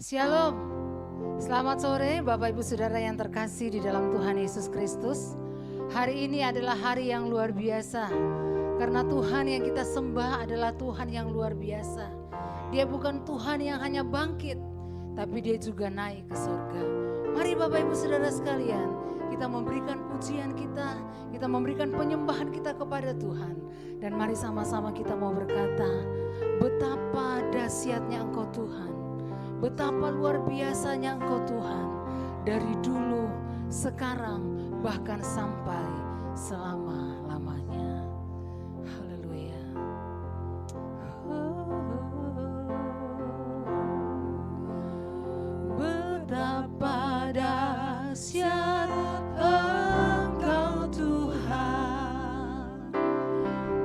Shalom, selamat sore Bapak Ibu Saudara yang terkasih di dalam Tuhan Yesus Kristus. Hari ini adalah hari yang luar biasa, karena Tuhan yang kita sembah adalah Tuhan yang luar biasa. Dia bukan Tuhan yang hanya bangkit, tapi Dia juga naik ke surga. Mari Bapak Ibu Saudara sekalian, kita memberikan pujian kita memberikan penyembahan kita kepada Tuhan. Dan mari sama-sama kita mau berkata, betapa dahsyatnya Engkau Tuhan. Betapa luar biasanya Engkau Tuhan, dari dulu, sekarang, bahkan sampai selama-lamanya. Haleluya. Betapa dahsyat Engkau Tuhan,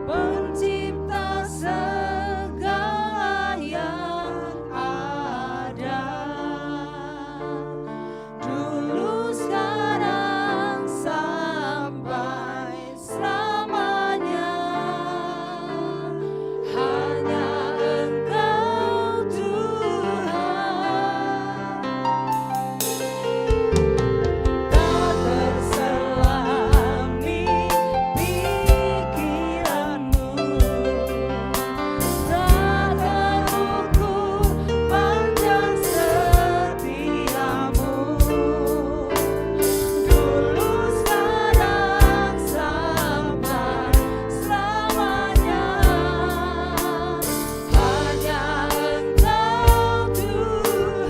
pencipta segala yang ada, dulu, sekarang, sampai selamanya. Hanya Engkau Tuhan, tak terselami pikiranmu, tak terukur panjang setiamu, dulu, sekarang, sampai selamanya. Hanya Engkau Tuhan,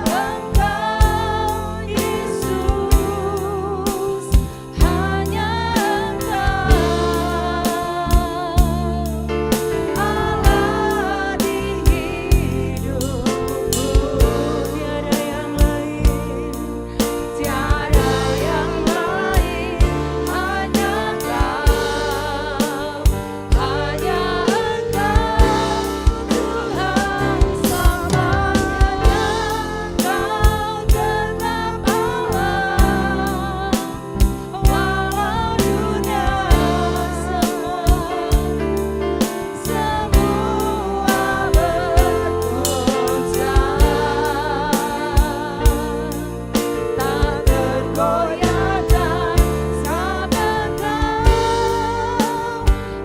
Engkau Yesus, hanya Engkau Allah di hidupku, tiada yang lain, tiada yang lain, hanya Engkau, hanya Engkau Tuhan selamanya. Kau tetap Allah, walau dunia semua bergoncang, tak tergoyahkan sabda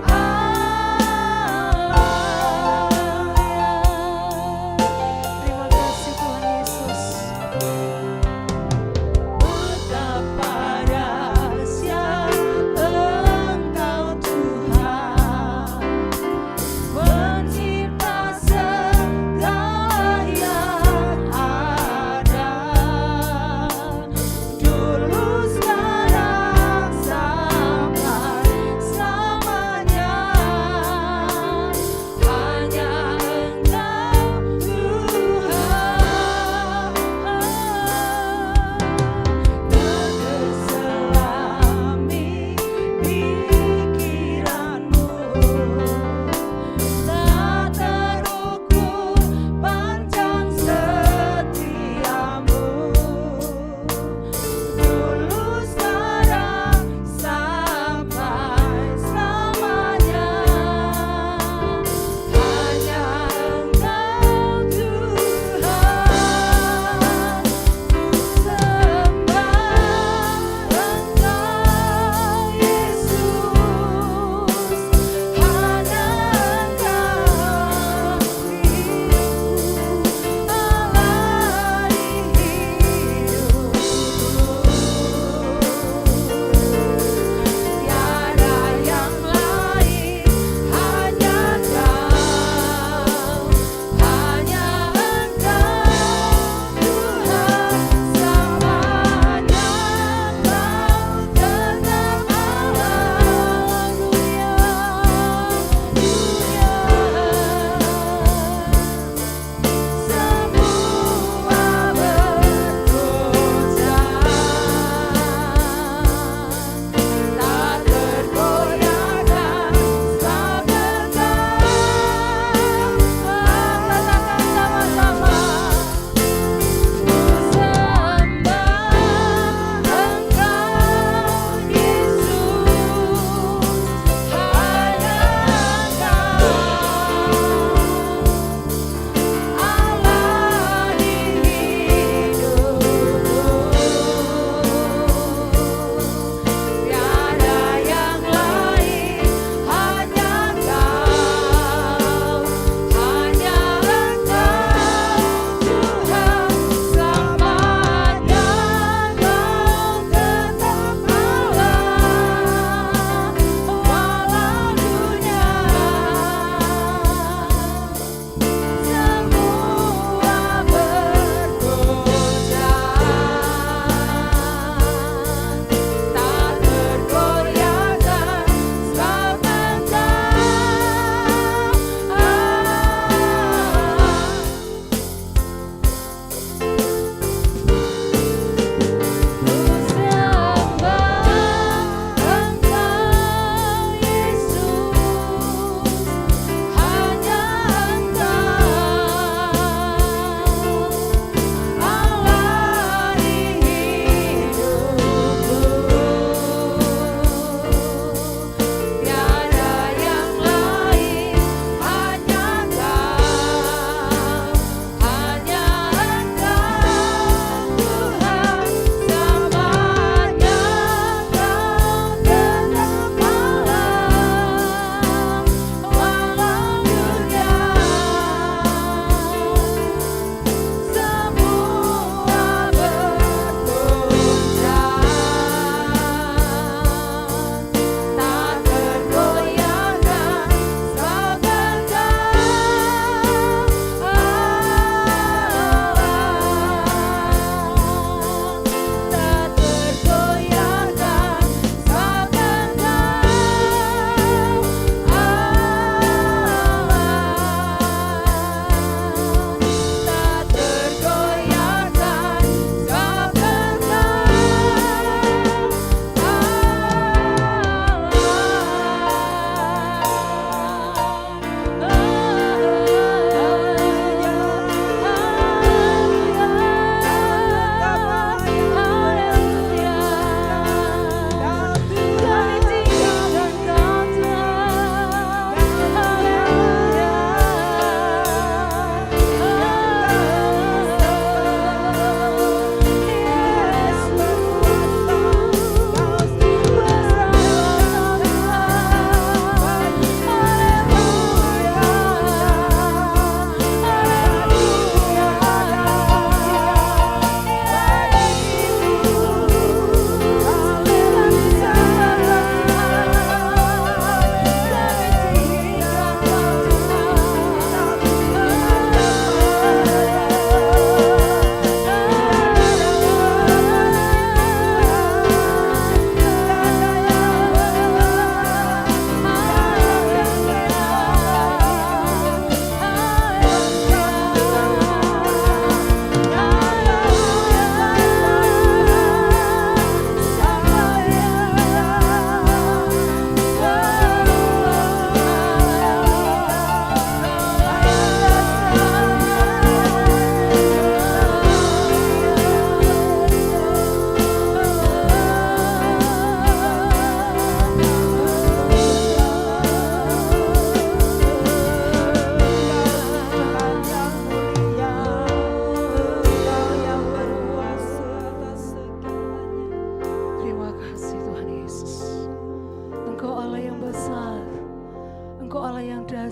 Kau Terima kasih Tuhan Yesus. Betapa dahsyat Engkau Tuhan, pencipta segala yang ada, dulu,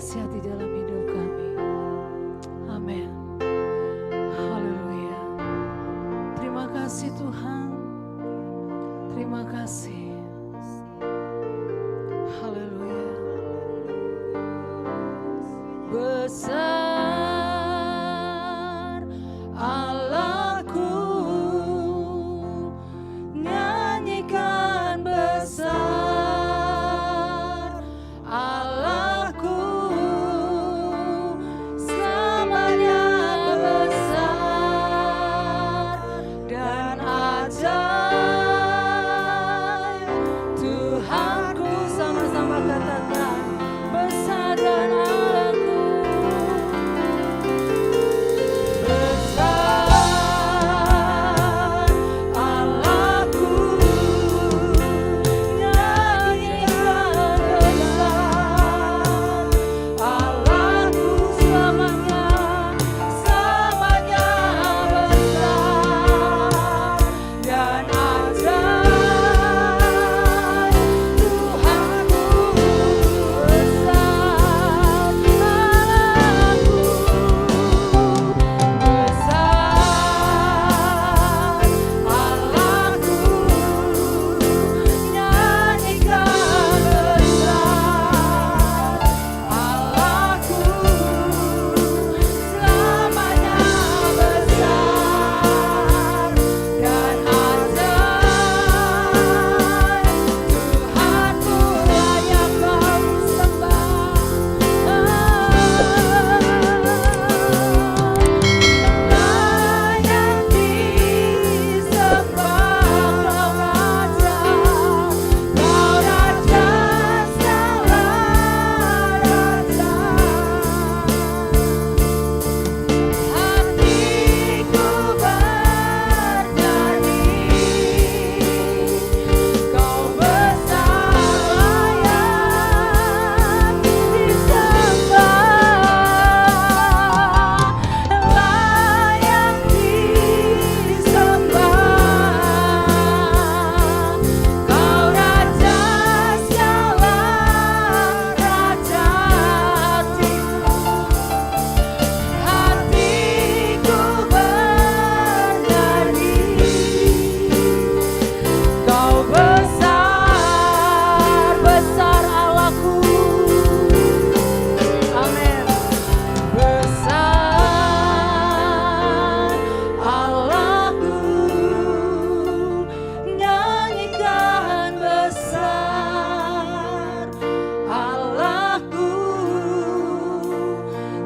dahsyat di dalam hidup kami. Amin. Haleluya. Terima kasih Tuhan. Terima kasih. Haleluya. Besar Allahku, nyanyikan besar Allahku, selamanya besar dan ajaib. Tuhanku, sama-sama katakan, besar dan Allahku. Besar Allahku, nyanyikan besar Allahku, selamanya,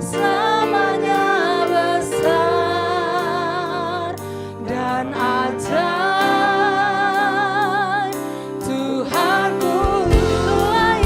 selamanya besar dan ajaib. Tuhanku, besar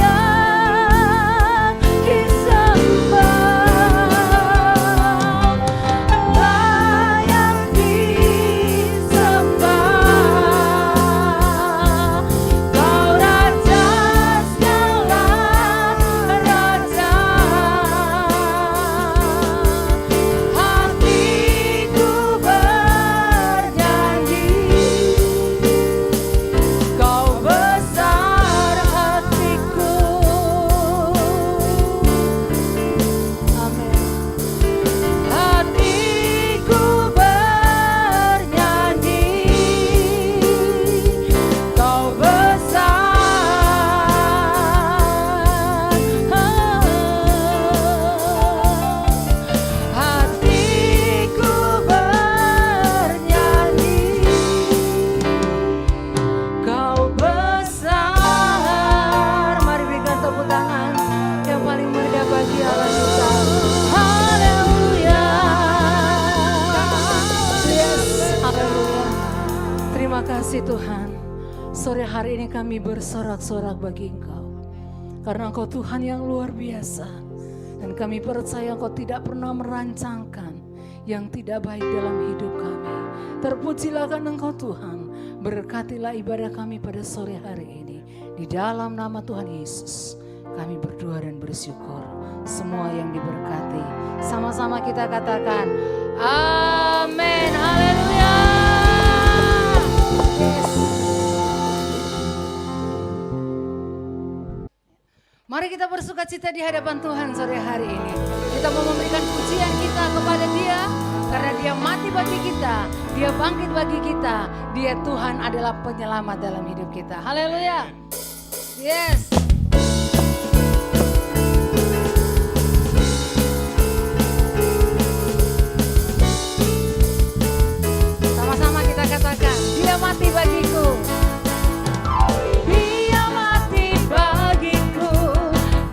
kasih Tuhan, sore hari ini kami bersorak-sorak bagi Engkau. Karena Engkau Tuhan yang luar biasa. Dan kami percaya Engkau tidak pernah merancangkan yang tidak baik dalam hidup kami. Terpujilah Engkau Tuhan. Berkatilah ibadah kami pada sore hari ini. Di dalam nama Tuhan Yesus kami berdoa dan bersyukur. Semua yang diberkati, sama-sama kita katakan amin. Haleluya. Yes. Mari Mari kita bersuka cita di hadapan Tuhan sore hari ini. Kita mau memberikan pujian kita kepada Dia. Karena Dia mati bagi kita, Dia bangkit bagi kita. Dia Tuhan adalah penyelamat dalam hidup kita. Haleluya. Yes. Sama-sama kita katakan, Dia mati bagiku. Dia mati bagiku,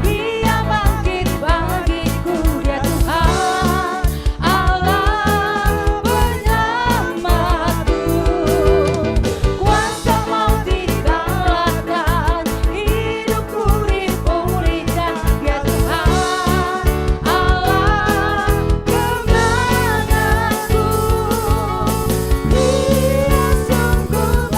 Dia bangkit bagiku. Dia Tuhan Allah penyelamatku. Kuasa maut dikalahkan, hidupku dipulihkan. Dia Tuhan Allah kemenanganku. Dia sungguh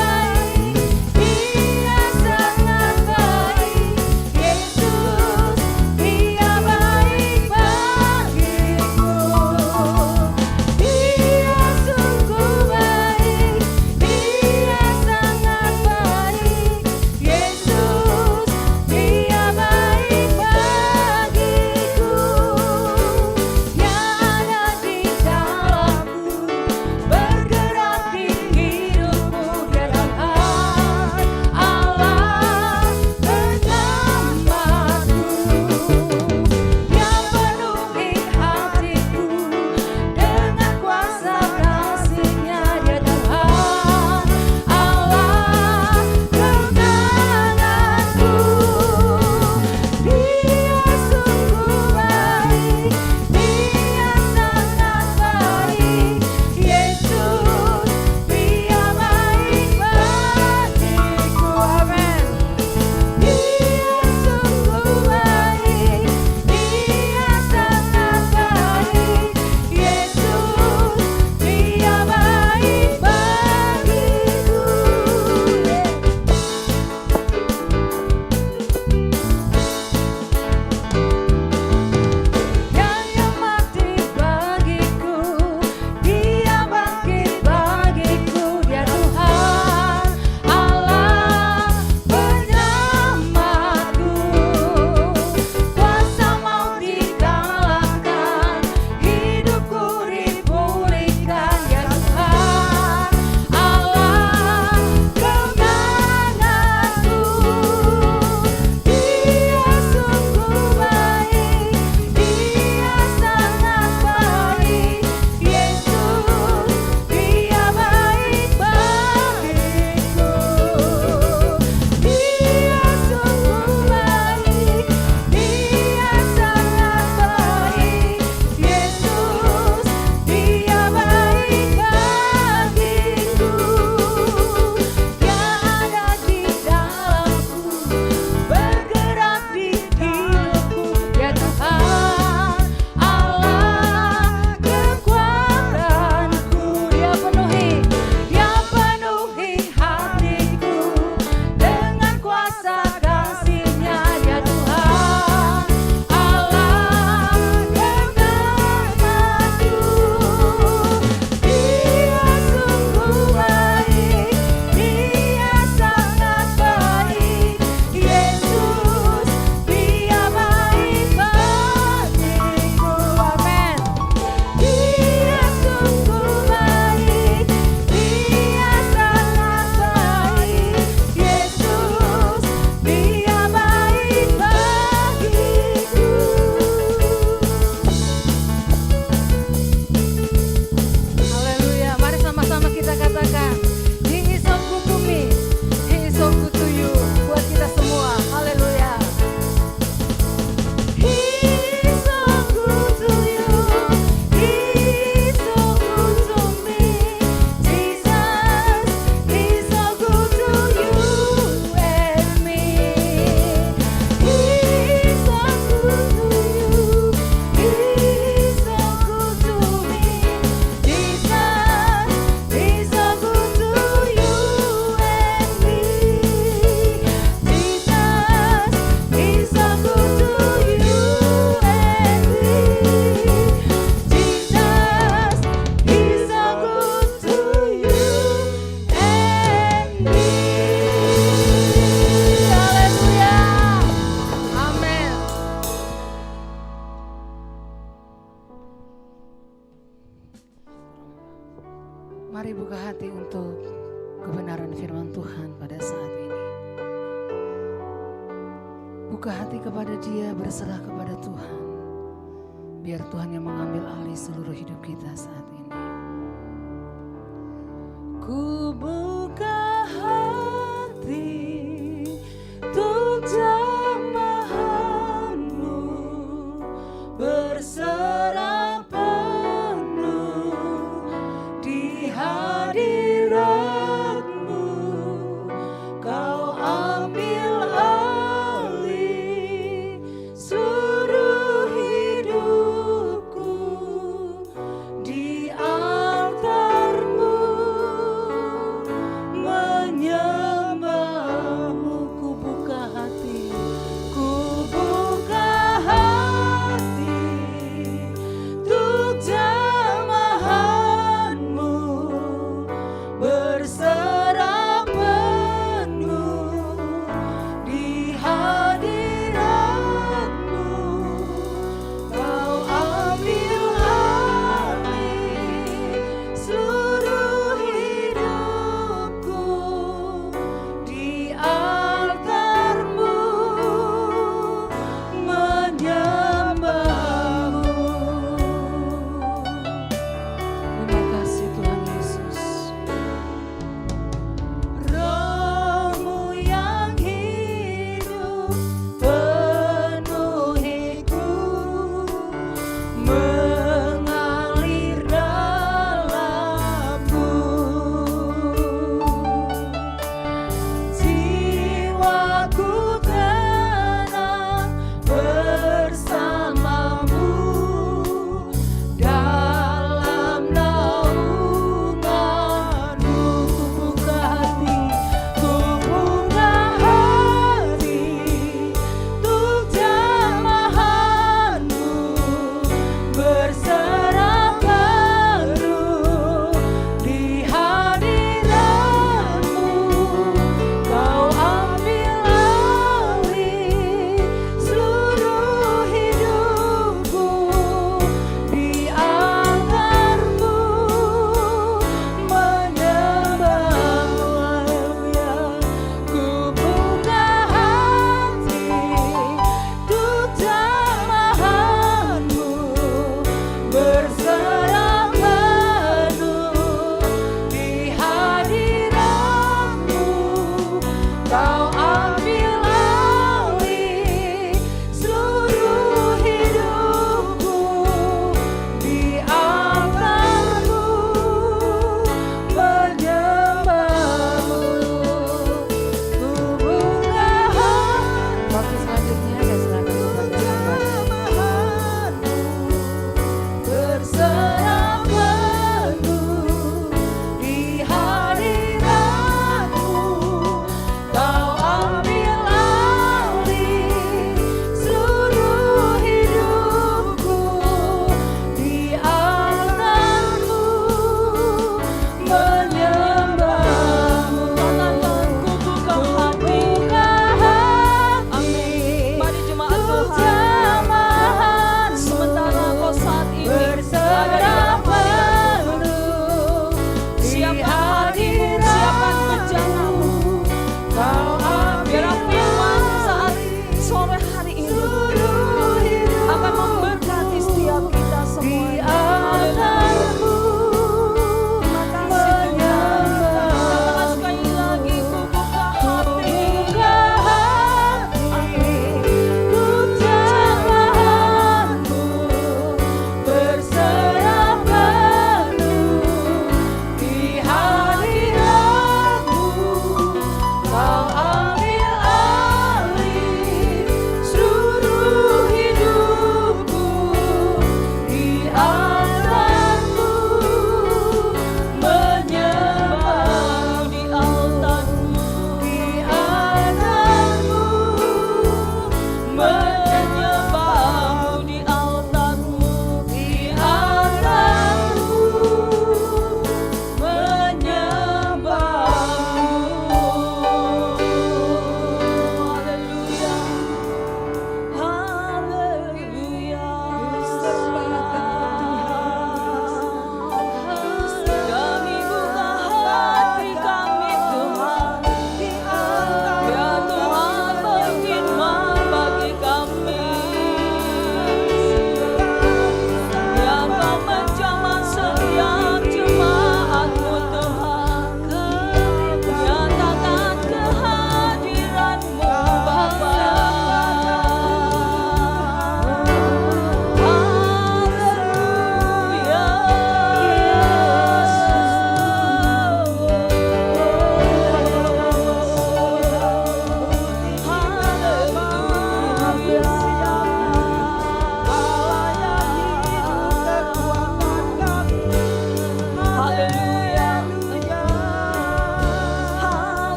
buka hati kepada Dia, berserah kepada Tuhan. Biar Tuhan yang mengambil alih seluruh hidup kita saat ini. Ku buka hati untuk jamahan-Mu, berserah penuh di hadirat-Mu. Kau ambil alih seluruh hidupku di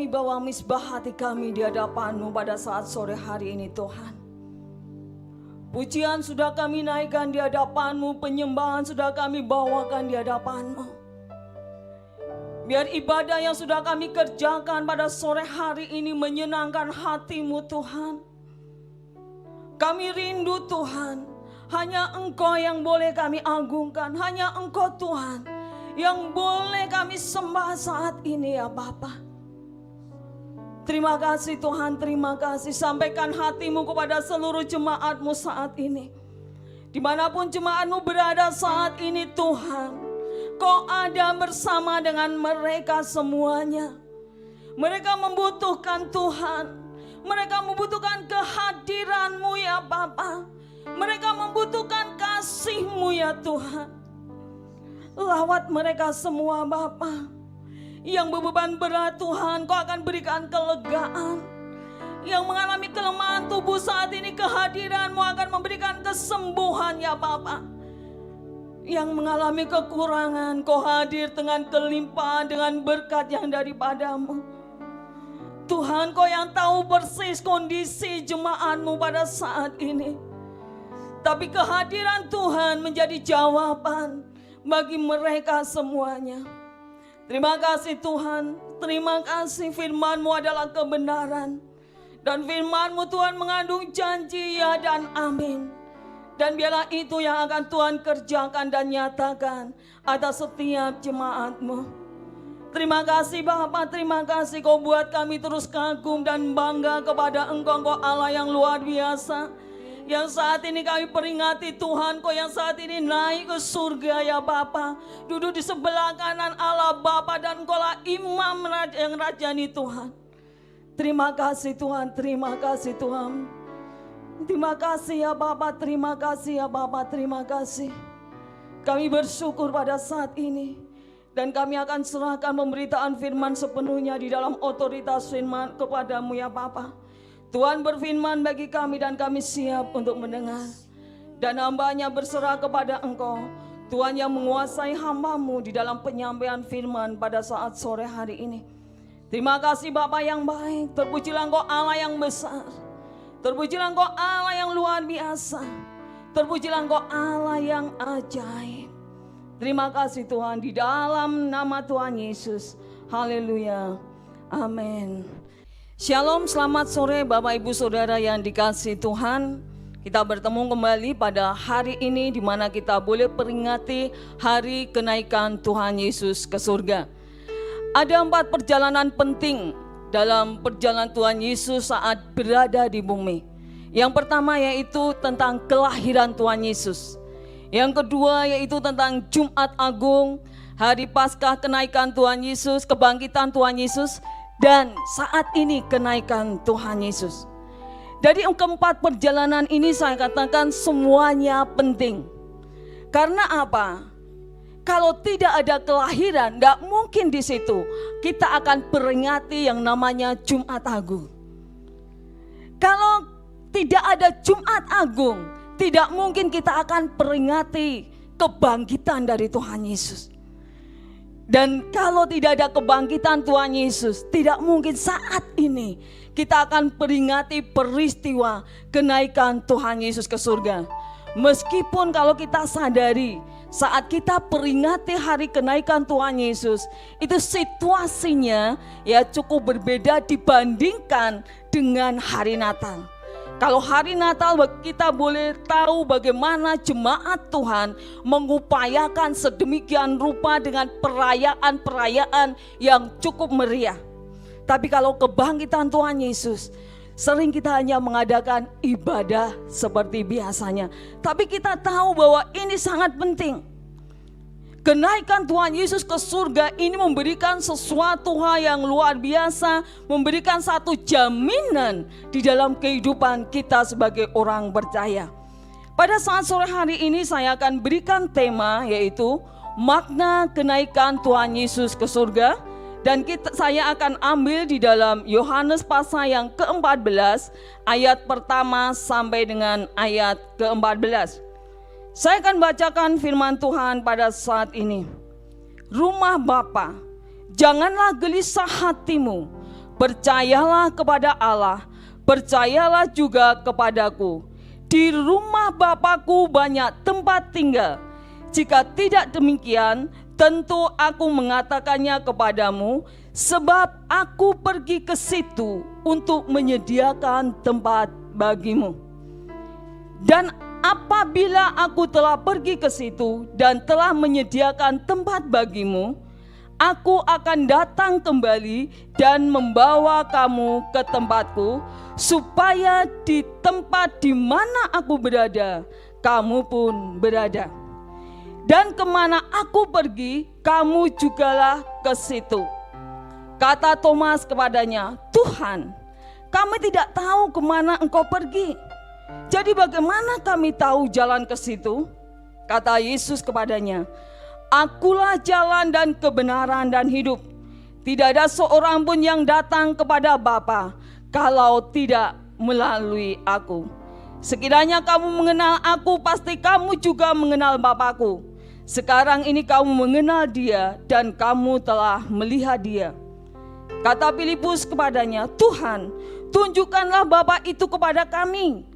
kami bawa misbah hati kami di hadapan-Mu pada saat sore hari ini Tuhan. Pujian sudah kami naikkan di hadapan-Mu, penyembahan sudah kami bawakan di hadapan-Mu. Biar ibadah yang sudah kami kerjakan pada sore hari ini menyenangkan hati-Mu Tuhan. Kami rindu Tuhan, hanya Engkau yang boleh kami agungkan, hanya Engkau Tuhan yang boleh kami sembah saat ini ya Bapa. Terima kasih Tuhan, terima kasih. Sampaikan hati-Mu kepada seluruh jemaat-Mu saat ini. Dimanapun jemaat-Mu berada saat ini Tuhan, Kau ada bersama dengan mereka semuanya. Mereka membutuhkan Tuhan. Mereka membutuhkan kehadiran-Mu ya Bapa. Mereka membutuhkan kasih-Mu ya Tuhan. Lawat mereka semua Bapa. Yang berbeban berat Tuhan, Kau akan berikan kelegaan. Yang mengalami kelemahan tubuh saat ini, kehadiran-Mu akan memberikan kesembuhan ya Bapa. Yang mengalami kekurangan, Kau hadir dengan kelimpahan, dengan berkat yang daripada-Mu. Tuhan, Kau yang tahu persis kondisi jemaat-Mu pada saat ini. Tapi kehadiran Tuhan menjadi jawaban bagi mereka semuanya. Terima kasih Tuhan, terima kasih firman-Mu adalah kebenaran. Dan firman-Mu Tuhan mengandung janji ya dan amin. Dan biarlah itu yang akan Tuhan kerjakan dan nyatakan atas setiap jemaat-Mu. Terima kasih Bapa, terima kasih Kau buat kami terus kagum dan bangga kepada Engkau, Engkau Allah yang luar biasa. Yang saat ini kami peringati Tuhan, Kau yang saat ini naik ke surga ya Bapa. Duduk di sebelah kanan Allah Bapa dan Kau lah imam yang rajani Tuhan. Terima kasih Tuhan, terima kasih Tuhan. Terima kasih ya Bapa, terima kasih ya Bapa, terima kasih. Kami bersyukur pada saat ini. Dan kami akan serahkan pemberitaan firman sepenuhnya di dalam otoritas firman kepada-Mu ya Bapa. Tuhan berfirman bagi kami dan kami siap untuk mendengar. Dan hamba-Nya berserah kepada Engkau. Tuhan yang menguasai hamba-Mu di dalam penyampaian firman pada saat sore hari ini. Terima kasih Bapa yang baik. Terpujilah Engkau Allah yang besar. Terpujilah Engkau Allah yang luar biasa. Terpujilah Engkau Allah yang ajaib. Terima kasih Tuhan di dalam nama Tuhan Yesus. Haleluya. Amin. Shalom, selamat sore Bapak Ibu Saudara yang dikasihi Tuhan. Kita bertemu kembali pada hari ini di mana kita boleh peringati hari kenaikan Tuhan Yesus ke surga. Ada 4 perjalanan penting dalam perjalanan Tuhan Yesus saat berada di bumi. Yang pertama yaitu tentang kelahiran Tuhan Yesus. Yang kedua yaitu tentang Jumat Agung, hari Paskah kenaikan Tuhan Yesus, kebangkitan Tuhan Yesus. Dan saat ini kenaikan Tuhan Yesus. Dari keempat perjalanan ini saya katakan semuanya penting. Karena apa? Kalau tidak ada kelahiran, tidak mungkin di situ kita akan peringati yang namanya Jumat Agung. Kalau tidak ada Jumat Agung, tidak mungkin kita akan peringati kebangkitan dari Tuhan Yesus. Dan kalau tidak ada kebangkitan Tuhan Yesus, tidak mungkin saat ini kita akan peringati peristiwa kenaikan Tuhan Yesus ke surga. Meskipun kalau kita sadari saat kita peringati hari kenaikan Tuhan Yesus, itu situasinya ya cukup berbeda dibandingkan dengan hari Natal. Kalau hari Natal kita boleh tahu bagaimana jemaat Tuhan mengupayakan sedemikian rupa dengan perayaan-perayaan yang cukup meriah. Tapi kalau kebangkitan Tuhan Yesus, sering kita hanya mengadakan ibadah seperti biasanya. Tapi kita tahu bahwa ini sangat penting. Kenaikan Tuhan Yesus ke surga ini memberikan sesuatu hal yang luar biasa, memberikan satu jaminan di dalam kehidupan kita sebagai orang percaya. Pada saat sore hari ini saya akan berikan tema yaitu makna kenaikan Tuhan Yesus ke surga. Dan saya akan ambil di dalam Yohanes pasal yang ke-14 ayat pertama sampai dengan ayat ke-14. Saya akan bacakan firman Tuhan pada saat ini. Rumah Bapa, janganlah gelisah hatimu. Percayalah kepada Allah, percayalah juga kepadaku. Di rumah Bapakku banyak tempat tinggal. Jika tidak demikian, tentu aku mengatakannya kepadamu, sebab aku pergi ke situ untuk menyediakan tempat bagimu. Dan apabila aku telah pergi ke situ dan telah menyediakan tempat bagimu, aku akan datang kembali dan membawa kamu ke tempatku, supaya di tempat di mana aku berada, kamu pun berada. Dan kemana aku pergi, kamu jugalah ke situ. Kata Thomas kepadanya, Tuhan, kami tidak tahu kemana engkau pergi. Jadi bagaimana kami tahu jalan ke situ? Kata Yesus kepadanya, Akulah jalan dan kebenaran dan hidup. Tidak ada seorang pun yang datang kepada Bapa kalau tidak melalui aku. Sekiranya kamu mengenal aku, pasti kamu juga mengenal Bapakku. Sekarang ini kamu mengenal Dia dan kamu telah melihat Dia. Kata Filipus kepadanya, Tuhan, tunjukkanlah Bapa itu kepada kami.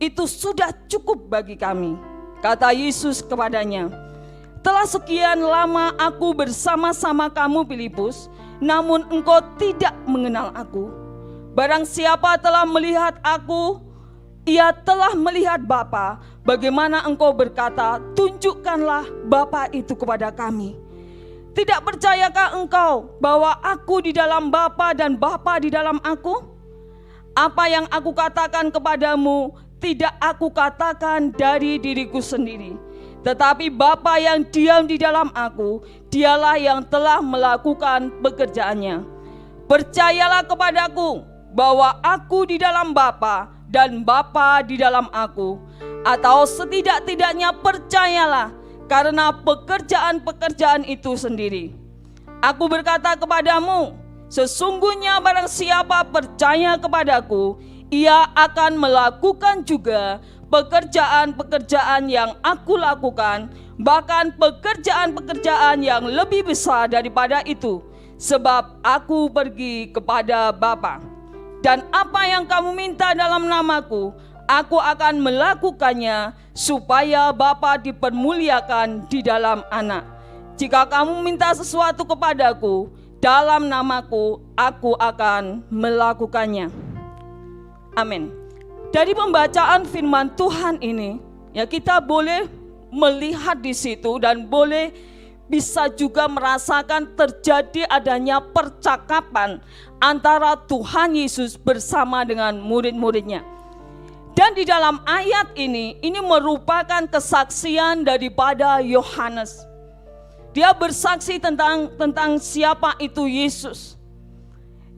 Itu sudah cukup bagi kami. Kata Yesus kepadanya, telah sekian lama aku bersama-sama kamu Filipus, namun engkau tidak mengenal aku. Barang siapa telah melihat aku, ia telah melihat Bapa. Bagaimana engkau berkata, tunjukkanlah Bapa itu kepada kami. Tidak percayakah engkau bahwa aku di dalam Bapa dan Bapa di dalam aku? Apa yang aku katakan kepadamu, tidak aku katakan dari diriku sendiri. Tetapi Bapa yang diam di dalam aku, Dialah yang telah melakukan pekerjaannya. Percayalah kepadaku bahwa aku di dalam Bapa dan Bapa di dalam aku. Atau setidak-tidaknya percayalah karena pekerjaan-pekerjaan itu sendiri. Aku berkata kepadamu, sesungguhnya barang siapa percaya kepadaku, ia akan melakukan juga pekerjaan-pekerjaan yang aku lakukan, bahkan pekerjaan-pekerjaan yang lebih besar daripada itu, sebab aku pergi kepada Bapa. Dan apa yang kamu minta dalam namaku, aku akan melakukannya, supaya Bapa dipermuliakan di dalam Anak. Jika kamu minta sesuatu kepadaku dalam namaku, aku akan melakukannya. Amin. Dari pembacaan firman Tuhan ini, ya kita boleh melihat di situ dan boleh bisa juga merasakan terjadi adanya percakapan antara Tuhan Yesus bersama dengan murid-muridnya. Dan di dalam ayat ini merupakan kesaksian daripada Yohanes. Dia bersaksi tentang siapa itu Yesus.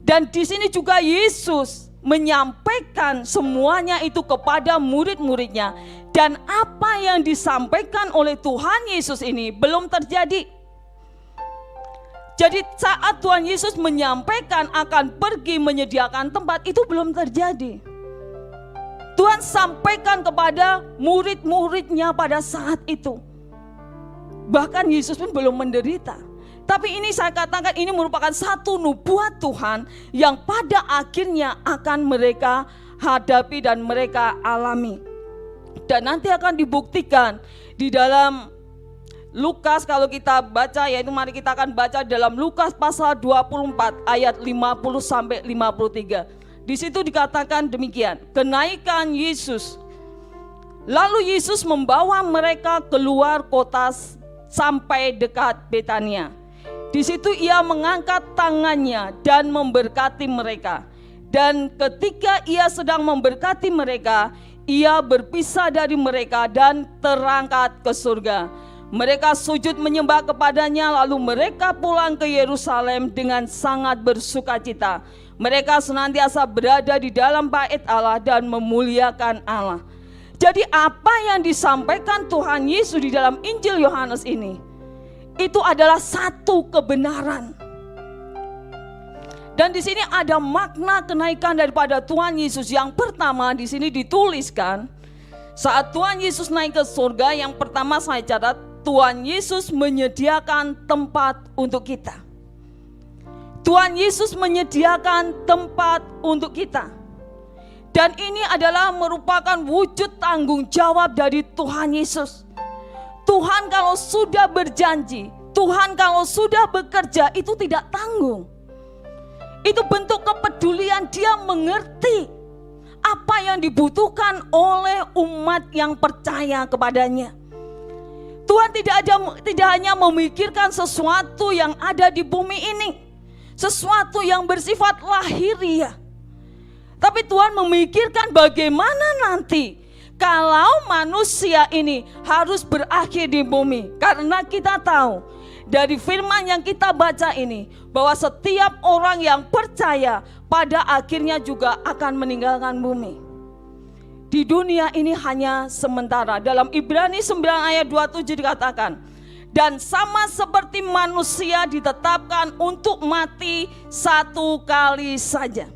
Dan di sini juga Yesus menyampaikan semuanya itu kepada murid-muridnya, dan apa yang disampaikan oleh Tuhan Yesus ini belum terjadi. Jadi saat Tuhan Yesus menyampaikan akan pergi menyediakan tempat, itu belum terjadi. Tuhan sampaikan kepada murid-muridnya pada saat itu. Bahkan Yesus pun belum menderita. Tapi ini saya katakan ini merupakan satu nubuat Tuhan yang pada akhirnya akan mereka hadapi dan mereka alami. Dan nanti akan dibuktikan di dalam Lukas, kalau kita baca, yaitu mari kita akan baca dalam Lukas pasal 24 ayat 50 sampai 53. Di situ dikatakan demikian, kenaikan Yesus. Lalu Yesus membawa mereka keluar kota sampai dekat Betania. Di situ ia mengangkat tangannya dan memberkati mereka. Dan ketika ia sedang memberkati mereka, ia berpisah dari mereka dan terangkat ke surga. Mereka sujud menyembah kepadanya, lalu mereka pulang ke Yerusalem dengan sangat bersukacita. Mereka senantiasa berada di dalam bait Allah dan memuliakan Allah. Jadi apa yang disampaikan Tuhan Yesus di dalam Injil Yohanes ini, itu adalah satu kebenaran. Dan di sini ada makna kenaikan daripada Tuhan Yesus. Yang pertama di sini dituliskan, saat Tuhan Yesus naik ke surga, yang pertama saya catat, Tuhan Yesus menyediakan tempat untuk kita. Tuhan Yesus menyediakan tempat untuk kita. Dan ini adalah merupakan wujud tanggung jawab dari Tuhan Yesus. Tuhan kalau sudah berjanji, Tuhan kalau sudah bekerja, itu tidak tanggung. Itu bentuk kepedulian, dia mengerti apa yang dibutuhkan oleh umat yang percaya kepadanya. Tuhan tidak hanya memikirkan sesuatu yang ada di bumi ini, sesuatu yang bersifat lahiriah. Tapi Tuhan memikirkan bagaimana nanti kalau manusia ini harus berakhir di bumi. Karena kita tahu dari firman yang kita baca ini, bahwa setiap orang yang percaya pada akhirnya juga akan meninggalkan bumi. Di dunia ini hanya sementara. Dalam Ibrani 9 ayat 27 dikatakan, dan sama seperti manusia ditetapkan untuk mati satu kali saja.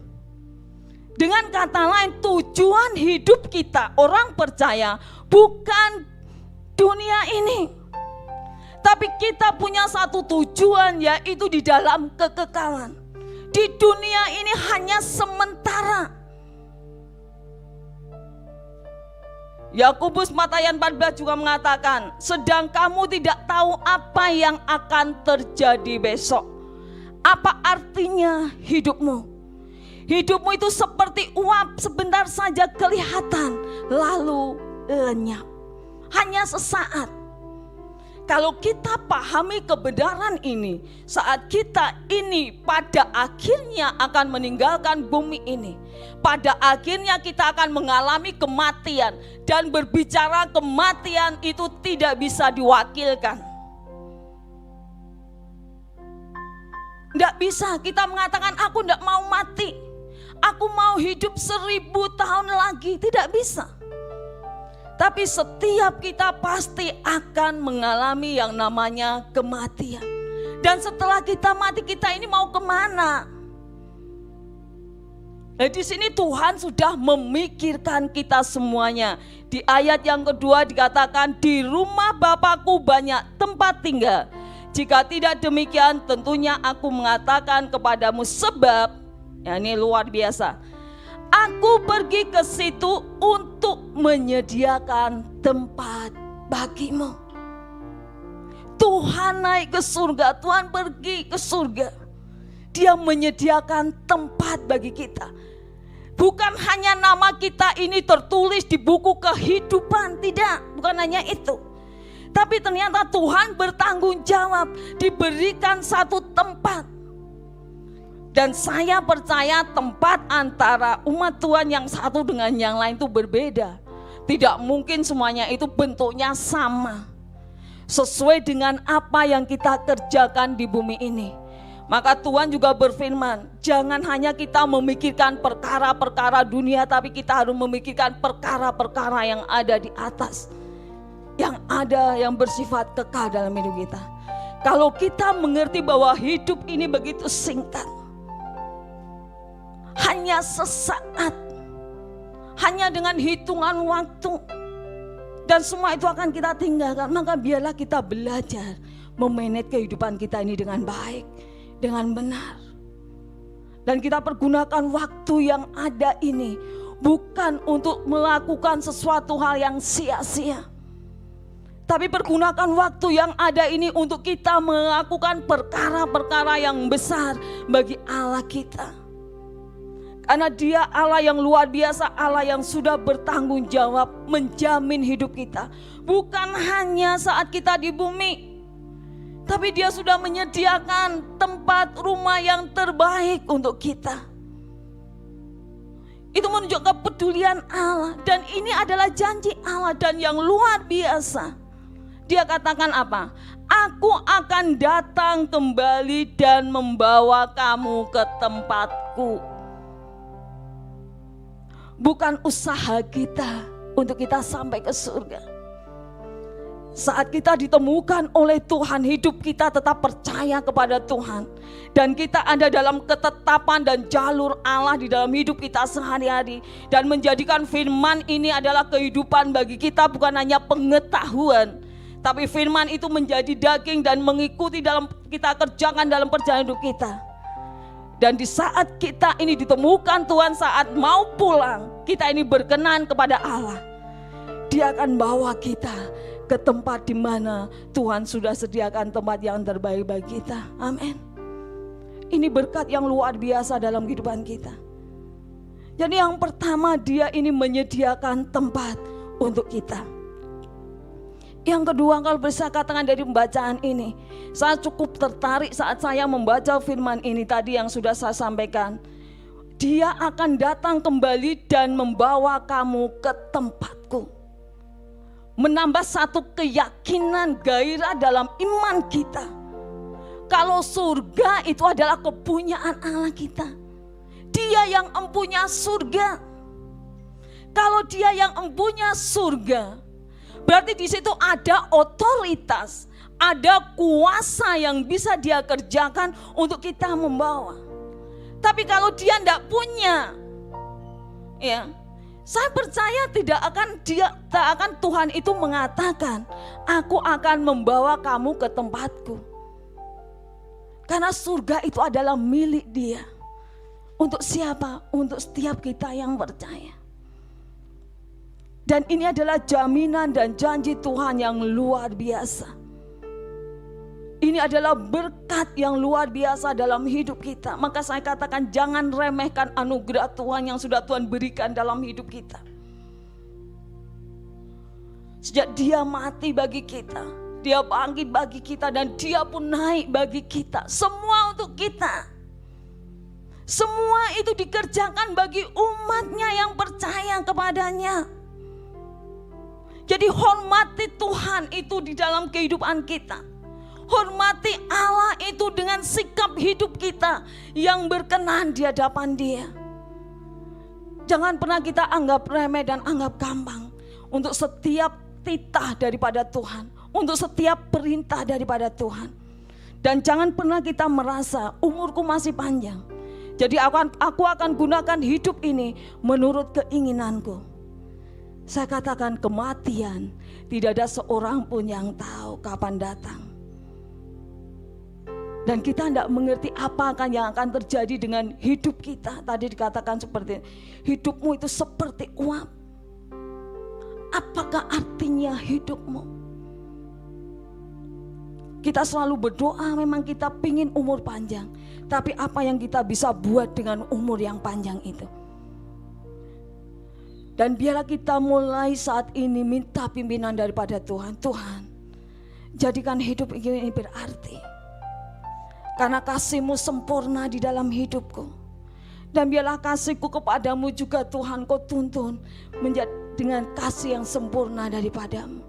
Dengan kata lain, tujuan hidup kita orang percaya bukan dunia ini, tapi kita punya satu tujuan, yaitu di dalam kekekalan. Di dunia ini hanya sementara. Yakobus 4 ayat 14 juga mengatakan, sedang kamu tidak tahu apa yang akan terjadi besok. Apa artinya hidupmu? Hidupmu itu seperti uap, sebentar saja kelihatan, lalu lenyap. Hanya sesaat. Kalau kita pahami kebenaran ini, saat kita ini pada akhirnya akan meninggalkan bumi ini, pada akhirnya kita akan mengalami kematian, dan berbicara kematian itu tidak bisa diwakilkan. Tidak bisa kita mengatakan aku tidak mau mati, aku mau hidup 1000 tahun lagi, tidak bisa. Tapi setiap kita pasti akan mengalami yang namanya kematian. Dan setelah kita mati, kita ini mau kemana? Nah, di sini Tuhan sudah memikirkan kita semuanya. Di ayat yang kedua dikatakan, di rumah Bapakku banyak tempat tinggal. Jika tidak demikian, tentunya aku mengatakan kepadamu, sebab, ya ini luar biasa, aku pergi ke situ untuk menyediakan tempat bagimu. Tuhan naik ke surga, Tuhan pergi ke surga. Dia menyediakan tempat bagi kita. Bukan hanya nama kita ini tertulis di buku kehidupan, tidak, bukan hanya itu. Tapi ternyata Tuhan bertanggung jawab, diberikan satu tempat. Dan saya percaya tempat antara umat Tuhan yang satu dengan yang lain itu berbeda. Tidak mungkin semuanya itu bentuknya sama, sesuai dengan apa yang kita kerjakan di bumi ini. Maka Tuhan juga berfirman, jangan hanya kita memikirkan perkara-perkara dunia, tapi kita harus memikirkan perkara-perkara yang ada di atas, yang ada yang bersifat kekal dalam hidup kita. Kalau kita mengerti bahwa hidup ini begitu singkat, hanya sesaat, hanya dengan hitungan waktu, dan semua itu akan kita tinggalkan. Maka biarlah kita belajar memanage kehidupan kita ini dengan baik, dengan benar. Dan kita pergunakan waktu yang ada ini bukan untuk melakukan sesuatu hal yang sia-sia, tapi pergunakan waktu yang ada ini untuk kita melakukan perkara-perkara yang besar bagi Allah kita. Karena Dia Allah yang luar biasa, Allah yang sudah bertanggung jawab menjamin hidup kita. Bukan hanya saat kita di bumi, tapi Dia sudah menyediakan tempat rumah yang terbaik untuk kita. Itu menunjukkan kepedulian Allah, dan ini adalah janji Allah dan yang luar biasa. Dia katakan apa? Aku akan datang kembali dan membawa kamu ke tempatku. Bukan usaha kita untuk kita sampai ke surga. Saat kita ditemukan oleh Tuhan, hidup kita tetap percaya kepada Tuhan, dan kita ada dalam ketetapan dan jalur Allah di dalam hidup kita sehari-hari, dan menjadikan firman ini adalah kehidupan bagi kita, bukan hanya pengetahuan, tapi firman itu menjadi daging dan mengikuti dalam kita kerjakan dalam perjalanan hidup kita. Dan di saat kita ini ditemukan Tuhan saat mau pulang, kita ini berkenan kepada Allah, Dia akan bawa kita ke tempat di mana Tuhan sudah sediakan tempat yang terbaik bagi kita. Amin. Ini berkat yang luar biasa dalam kehidupan kita. Jadi yang pertama, Dia ini menyediakan tempat untuk kita. Yang kedua, kalau bisa katakan dari pembacaan ini, saya cukup tertarik saat saya membaca firman ini tadi yang sudah saya sampaikan. Dia akan datang kembali dan membawa kamu ke tempatku. Menambah satu keyakinan, gairah dalam iman kita. Kalau surga itu adalah kepunyaan Allah kita. Dia yang empunya surga. Kalau Dia yang empunya surga, berarti di situ ada otoritas, ada kuasa yang bisa Dia kerjakan untuk kita membawa. Tapi kalau Dia tidak punya, ya, saya percaya tidak akan Tuhan itu mengatakan, aku akan membawa kamu ke tempatku. Karena surga itu adalah milik Dia. Untuk siapa? Untuk setiap kita yang percaya. Dan ini adalah jaminan dan janji Tuhan yang luar biasa. Ini adalah berkat yang luar biasa dalam hidup kita. Maka saya katakan jangan remehkan anugerah Tuhan yang sudah Tuhan berikan dalam hidup kita. Sejak Dia mati bagi kita, Dia bangkit bagi kita, dan Dia pun naik bagi kita. Semua untuk kita. Semua itu dikerjakan bagi umatnya yang percaya kepadanya. Jadi hormati Tuhan itu di dalam kehidupan kita. Hormati Allah itu dengan sikap hidup kita yang berkenan di hadapan Dia. Jangan pernah kita anggap remeh dan anggap gampang untuk setiap titah daripada Tuhan, untuk setiap perintah daripada Tuhan. Dan jangan pernah kita merasa umurku masih panjang, jadi aku akan gunakan hidup ini menurut keinginanku. Saya katakan kematian tidak ada seorang pun yang tahu kapan datang. Dan kita tidak mengerti apa yang akan terjadi dengan hidup kita. Tadi dikatakan seperti hidupmu itu seperti uap. Apakah artinya hidupmu? Kita selalu berdoa, memang kita pingin umur panjang. Tapi apa yang kita bisa buat dengan umur yang panjang itu? Dan biarlah kita mulai saat ini minta pimpinan daripada Tuhan. Tuhan, jadikan hidup ini berarti. Karena kasih-Mu sempurna di dalam hidupku. Dan biarlah kasih-Ku kepadamu juga Tuhan Kau tuntun menjadi dengan kasih yang sempurna daripada-Mu.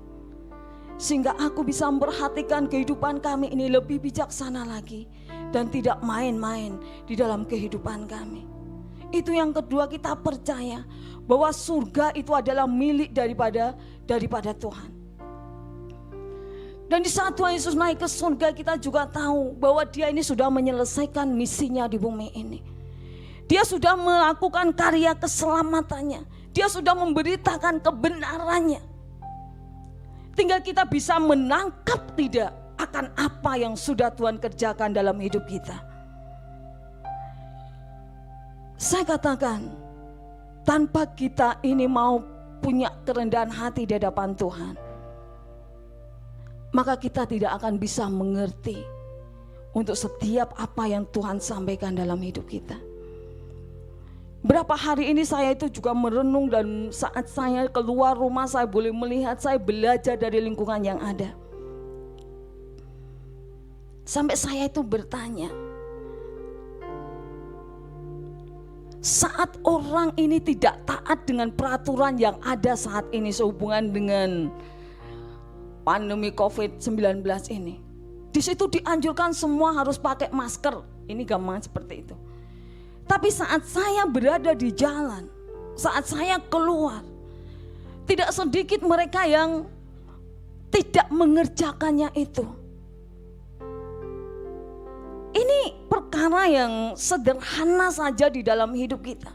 Sehingga aku bisa memperhatikan kehidupan kami ini lebih bijaksana lagi. Dan tidak main-main di dalam kehidupan kami. Itu yang kedua, kita percaya bahwa surga itu adalah milik daripada Tuhan. Dan di saat Tuhan Yesus naik ke surga, kita juga tahu bahwa Dia ini sudah menyelesaikan misinya di bumi ini. Dia sudah melakukan karya keselamatannya. Dia sudah memberitakan kebenarannya. Tinggal kita bisa menangkap tidak akan apa yang sudah Tuhan kerjakan dalam hidup kita. Saya katakan, tanpa kita ini mau punya kerendahan hati di hadapan Tuhan, maka kita tidak akan bisa mengerti untuk setiap apa yang Tuhan sampaikan dalam hidup kita. Berapa hari ini saya itu juga merenung, dan saat saya keluar rumah saya boleh melihat, saya belajar dari lingkungan yang ada. Sampai saya itu bertanya, saat orang ini tidak taat dengan peraturan yang ada saat ini sehubungan dengan pandemi COVID-19 ini. Di situ dianjurkan semua harus pakai masker. Ini gampang seperti itu. Tapi saat saya berada di jalan, saat saya keluar, tidak sedikit mereka yang tidak mengerjakannya itu. Ini perkara yang sederhana saja di dalam hidup kita.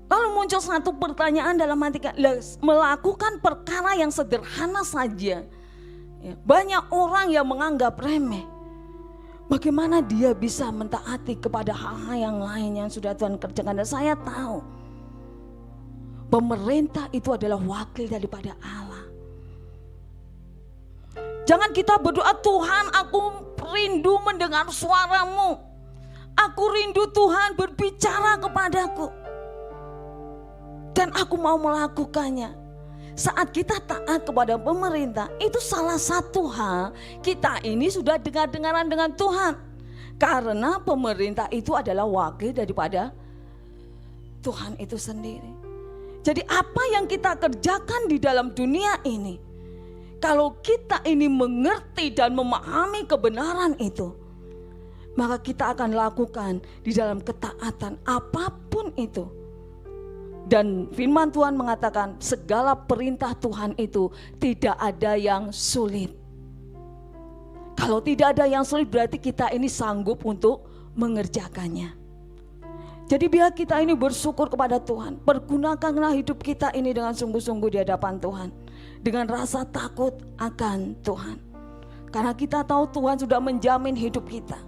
Lalu muncul satu pertanyaan dalam hati kita, melakukan perkara yang sederhana saja, banyak orang yang menganggap remeh. Bagaimana dia bisa mentaati kepada hal-hal yang lain yang sudah Tuhan kerjakan. Dan saya tahu pemerintah itu adalah wakil daripada Allah. Jangan kita berdoa, Tuhan aku rindu mendengar suara-Mu. Aku rindu Tuhan berbicara kepadaku. Dan aku mau melakukannya. Saat kita taat kepada pemerintah, itu salah satu hal kita ini sudah dengar-dengaran dengan Tuhan. Karena pemerintah itu adalah wakil daripada Tuhan itu sendiri. Jadi apa yang kita kerjakan di dalam dunia ini, kalau kita ini mengerti dan memahami kebenaran itu, maka kita akan lakukan di dalam ketaatan apapun itu. Dan firman Tuhan mengatakan segala perintah Tuhan itu tidak ada yang sulit. Kalau tidak ada yang sulit berarti kita ini sanggup untuk mengerjakannya. Jadi biar kita ini bersyukur kepada Tuhan. Pergunakanlah hidup kita ini dengan sungguh-sungguh di hadapan Tuhan. Dengan rasa takut akan Tuhan. Karena kita tahu Tuhan sudah menjamin hidup kita.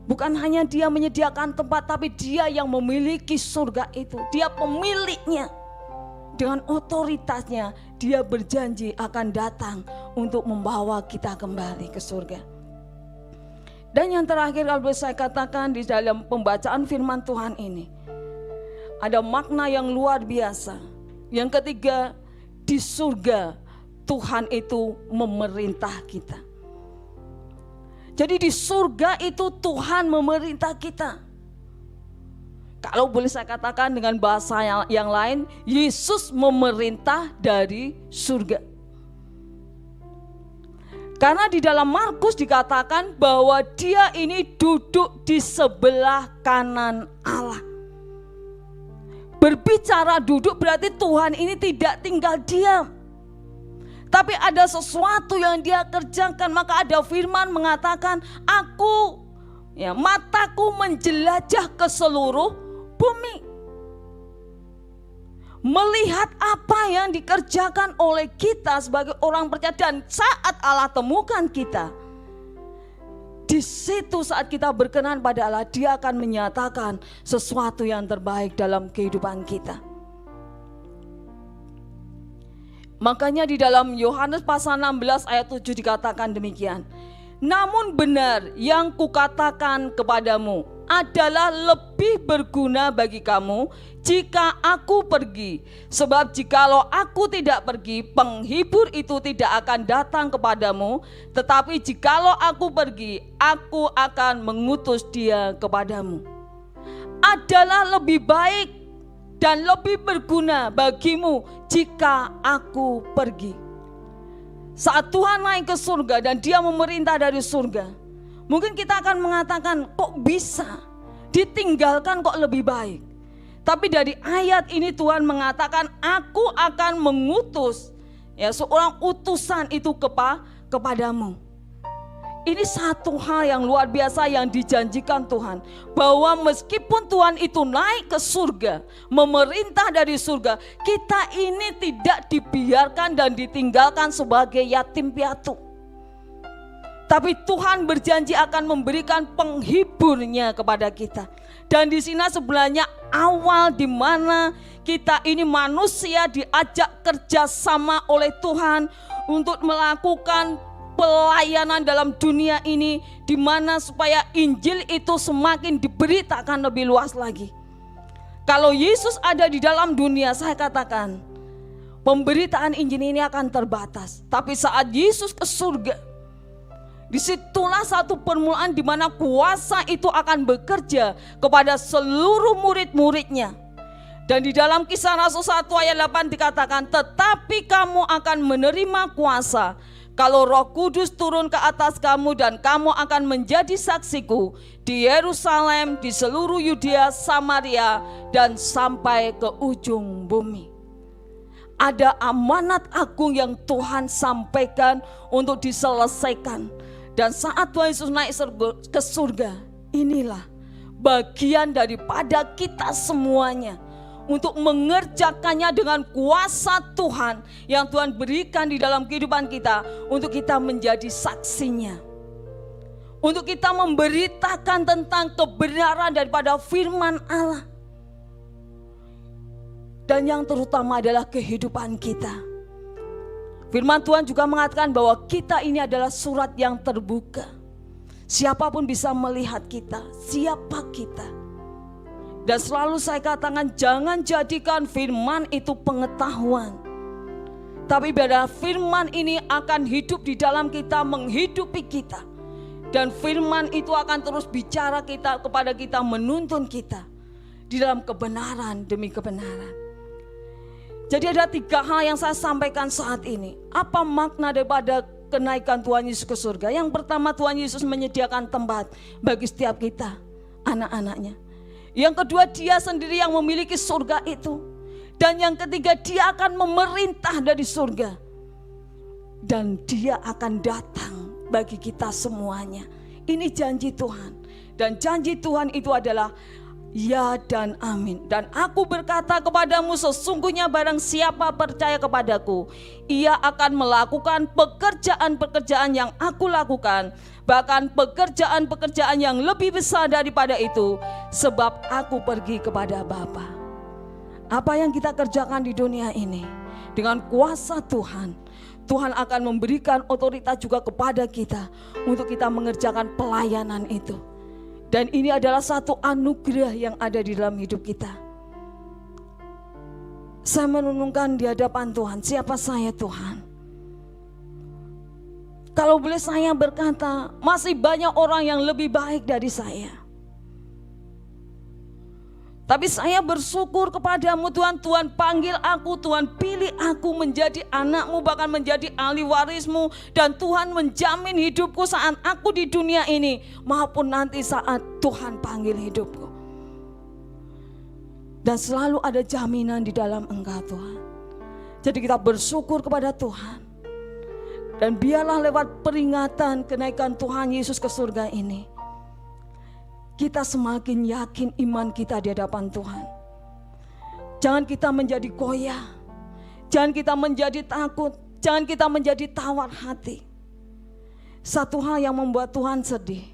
Bukan hanya Dia menyediakan tempat, tapi Dia yang memiliki surga itu. Dia pemiliknya. Dengan otoritasnya Dia berjanji akan datang untuk membawa kita kembali ke surga. Dan yang terakhir kalau saya katakan di dalam pembacaan firman Tuhan ini, ada makna yang luar biasa. Yang ketiga, di surga Tuhan itu memerintah kita. Jadi di surga itu Tuhan memerintah kita. Kalau boleh saya katakan dengan bahasa yang lain, Yesus memerintah dari surga. Karena di dalam Markus dikatakan bahwa Dia ini duduk di sebelah kanan Allah. Berbicara duduk berarti Tuhan ini tidak tinggal diam. Tapi ada sesuatu yang Dia kerjakan. Maka ada firman mengatakan, mataku menjelajah ke seluruh bumi. Melihat apa yang dikerjakan oleh kita sebagai orang percaya. Dan saat Allah temukan kita, di situ saat kita berkenan pada Allah, Dia akan menyatakan sesuatu yang terbaik dalam kehidupan kita. Makanya di dalam Yohanes pasal 16 ayat 7 dikatakan demikian. Namun benar yang kukatakan kepadamu adalah lebih berguna bagi kamu jika aku pergi. Sebab jikalau aku tidak pergi, penghibur itu tidak akan datang kepadamu. Tetapi jikalau aku pergi, aku akan mengutus Dia kepadamu. Adalah lebih baik dan lebih berguna bagimu jika aku pergi. Saat Tuhan naik ke surga dan Dia memerintah dari surga, mungkin kita akan mengatakan, kok bisa ditinggalkan kok lebih baik. Tapi dari ayat ini Tuhan mengatakan, aku akan mengutus seorang utusan itu kepadamu. Ini satu hal yang luar biasa yang dijanjikan Tuhan. Bahwa meskipun Tuhan itu naik ke surga, memerintah dari surga, kita ini tidak dibiarkan dan ditinggalkan sebagai yatim piatu. Tapi Tuhan berjanji akan memberikan penghiburnya kepada kita. Dan di sini sebenarnya awal di mana kita ini manusia diajak kerjasama oleh Tuhan untuk melakukan pelayanan dalam dunia ini, di mana supaya Injil itu semakin diberitakan lebih luas lagi. Kalau Yesus ada di dalam dunia, saya katakan pemberitaan Injil ini akan terbatas. Tapi saat Yesus ke surga, disitulah satu permulaan di mana kuasa itu akan bekerja kepada seluruh murid-muridnya. Dan di dalam Kisah Rasul 1 ayat 8 dikatakan, tetapi kamu akan menerima kuasa kalau Roh Kudus turun ke atas kamu, dan kamu akan menjadi saksiku di Yerusalem, di seluruh Yudea, Samaria, dan sampai ke ujung bumi. Ada amanat agung yang Tuhan sampaikan untuk diselesaikan. Dan saat Tuhan Yesus naik ke surga, inilah bagian daripada kita semuanya untuk mengerjakannya dengan kuasa Tuhan yang Tuhan berikan di dalam kehidupan kita, untuk kita menjadi saksinya. untuk kita memberitakan tentang kebenaran daripada firman Allah. Dan yang terutama adalah kehidupan kita. Firman Tuhan juga mengatakan bahwa kita ini adalah surat yang terbuka. Siapapun bisa melihat kita, siapa kita. Dan selalu saya katakan, jangan jadikan firman itu pengetahuan. Tapi biarlah firman ini akan hidup di dalam kita, menghidupi kita. Dan firman itu akan terus bicara kepada kita, menuntun kita di dalam kebenaran demi kebenaran. Jadi ada 3 hal yang saya sampaikan saat ini. Apa makna daripada kenaikan Tuhan Yesus ke surga? Yang pertama, Tuhan Yesus menyediakan tempat bagi setiap kita, anak-anaknya. Yang kedua, dia sendiri yang memiliki surga itu. Dan yang ketiga, dia akan memerintah dari surga. Dan dia akan datang bagi kita semuanya. Ini janji Tuhan. Dan janji Tuhan itu adalah ya dan amin. Dan aku berkata kepadamu, sesungguhnya barang siapa percaya kepadaku, ia akan melakukan pekerjaan-pekerjaan yang aku lakukan, bahkan pekerjaan-pekerjaan yang lebih besar daripada itu, sebab aku pergi kepada Bapa. Apa yang kita kerjakan di dunia ini, dengan kuasa Tuhan, Tuhan akan memberikan otoritas juga kepada kita untuk kita mengerjakan pelayanan itu. Dan ini adalah satu anugerah yang ada di dalam hidup kita. Saya merenungkan di hadapan Tuhan, siapa saya Tuhan? Kalau boleh saya berkata, masih banyak orang yang lebih baik dari saya. Tapi saya bersyukur kepadamu Tuhan, Tuhan panggil aku, Tuhan pilih aku menjadi anakmu, bahkan menjadi ahli warismu. Dan Tuhan menjamin hidupku saat aku di dunia ini, maupun nanti saat Tuhan panggil hidupku. Dan selalu ada jaminan di dalam Engkau Tuhan. Jadi kita bersyukur kepada Tuhan. Dan biarlah lewat peringatan kenaikan Tuhan Yesus ke surga ini, kita semakin yakin iman kita di hadapan Tuhan. Jangan kita menjadi goyah, jangan kita menjadi takut, jangan kita menjadi tawar hati. Satu hal yang membuat Tuhan sedih,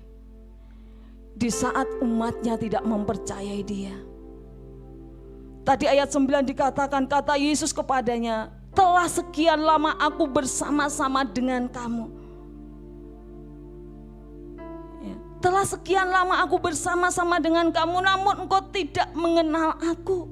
di saat umatnya tidak mempercayai dia. Tadi ayat 9 dikatakan, kata Yesus kepadanya, telah sekian lama aku bersama-sama dengan kamu. Telah sekian lama aku bersama-sama dengan kamu, namun engkau tidak mengenal aku.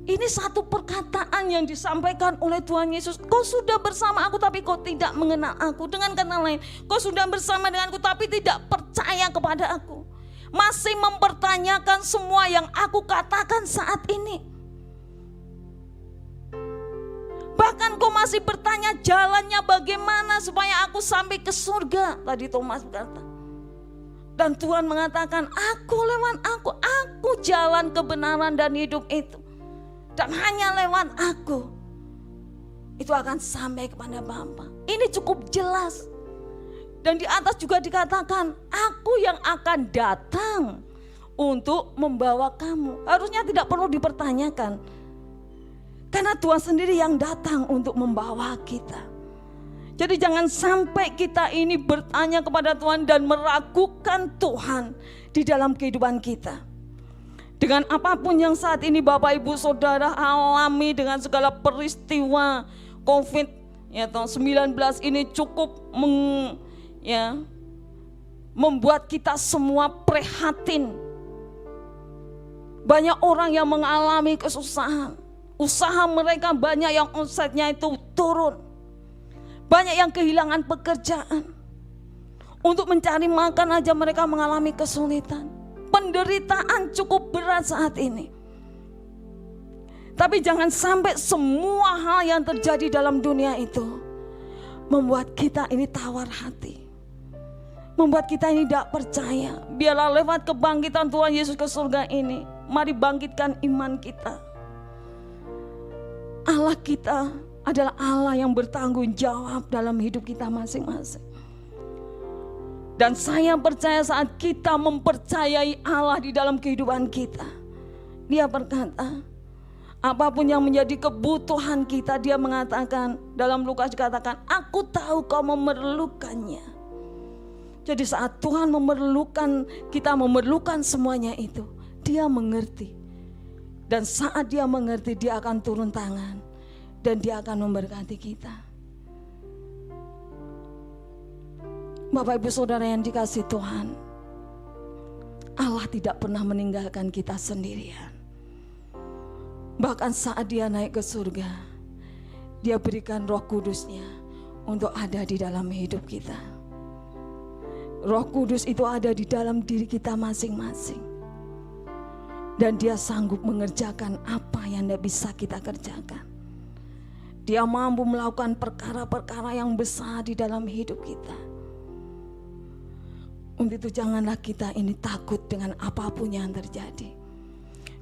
Ini satu perkataan yang disampaikan oleh Tuhan Yesus. Kau sudah bersama aku tapi kau tidak mengenal aku. Dengan kata lain, kau sudah bersama denganku tapi tidak percaya kepada aku. Masih mempertanyakan semua yang aku katakan saat ini. Bahkan kau masih bertanya jalannya bagaimana supaya aku sampai ke surga. Tadi Thomas berkata. Dan Tuhan mengatakan, aku lewat aku jalan kebenaran dan hidup itu. Dan hanya lewat aku, itu akan sampai kepada Bapa. Ini cukup jelas. Dan di atas juga dikatakan, aku yang akan datang untuk membawa kamu. Harusnya tidak perlu dipertanyakan. Karena Tuhan sendiri yang datang untuk membawa kita. Jadi jangan sampai kita ini bertanya kepada Tuhan dan meragukan Tuhan di dalam kehidupan kita. Dengan apapun yang saat ini Bapak Ibu Saudara alami, dengan segala peristiwa COVID-19 ini cukup membuat kita semua prihatin. Banyak orang yang mengalami kesusahan. Usaha mereka banyak yang omsetnya itu turun. Banyak yang kehilangan pekerjaan. Untuk mencari makan aja mereka mengalami kesulitan. Penderitaan cukup berat saat ini. Tapi jangan sampai semua hal yang terjadi dalam dunia itu membuat kita ini tawar hati. Membuat kita ini tidak percaya. Biarlah lewat kebangkitan Tuhan Yesus ke surga ini, mari bangkitkan iman kita. Allah kita adalah Allah yang bertanggung jawab dalam hidup kita masing-masing. Dan saya percaya saat kita mempercayai Allah di dalam kehidupan kita, Dia berkata, apapun yang menjadi kebutuhan kita, Dia mengatakan, dalam Lukas dikatakan, aku tahu kau memerlukannya. Jadi saat Tuhan memerlukan, kita memerlukan semuanya itu, Dia mengerti. Dan saat Dia mengerti, Dia akan turun tangan dan Dia akan memberkati kita. Bapak Ibu Saudara yang dikasihi Tuhan, Allah tidak pernah meninggalkan kita sendirian. Bahkan saat Dia naik ke surga, Dia berikan Roh Kudus-Nya untuk ada di dalam hidup kita. Roh Kudus itu ada di dalam diri kita masing-masing. Dan Dia sanggup mengerjakan apa yang tidak bisa kita kerjakan. Dia mampu melakukan perkara-perkara yang besar di dalam hidup kita. Untuk itu janganlah kita ini takut dengan apapun yang terjadi.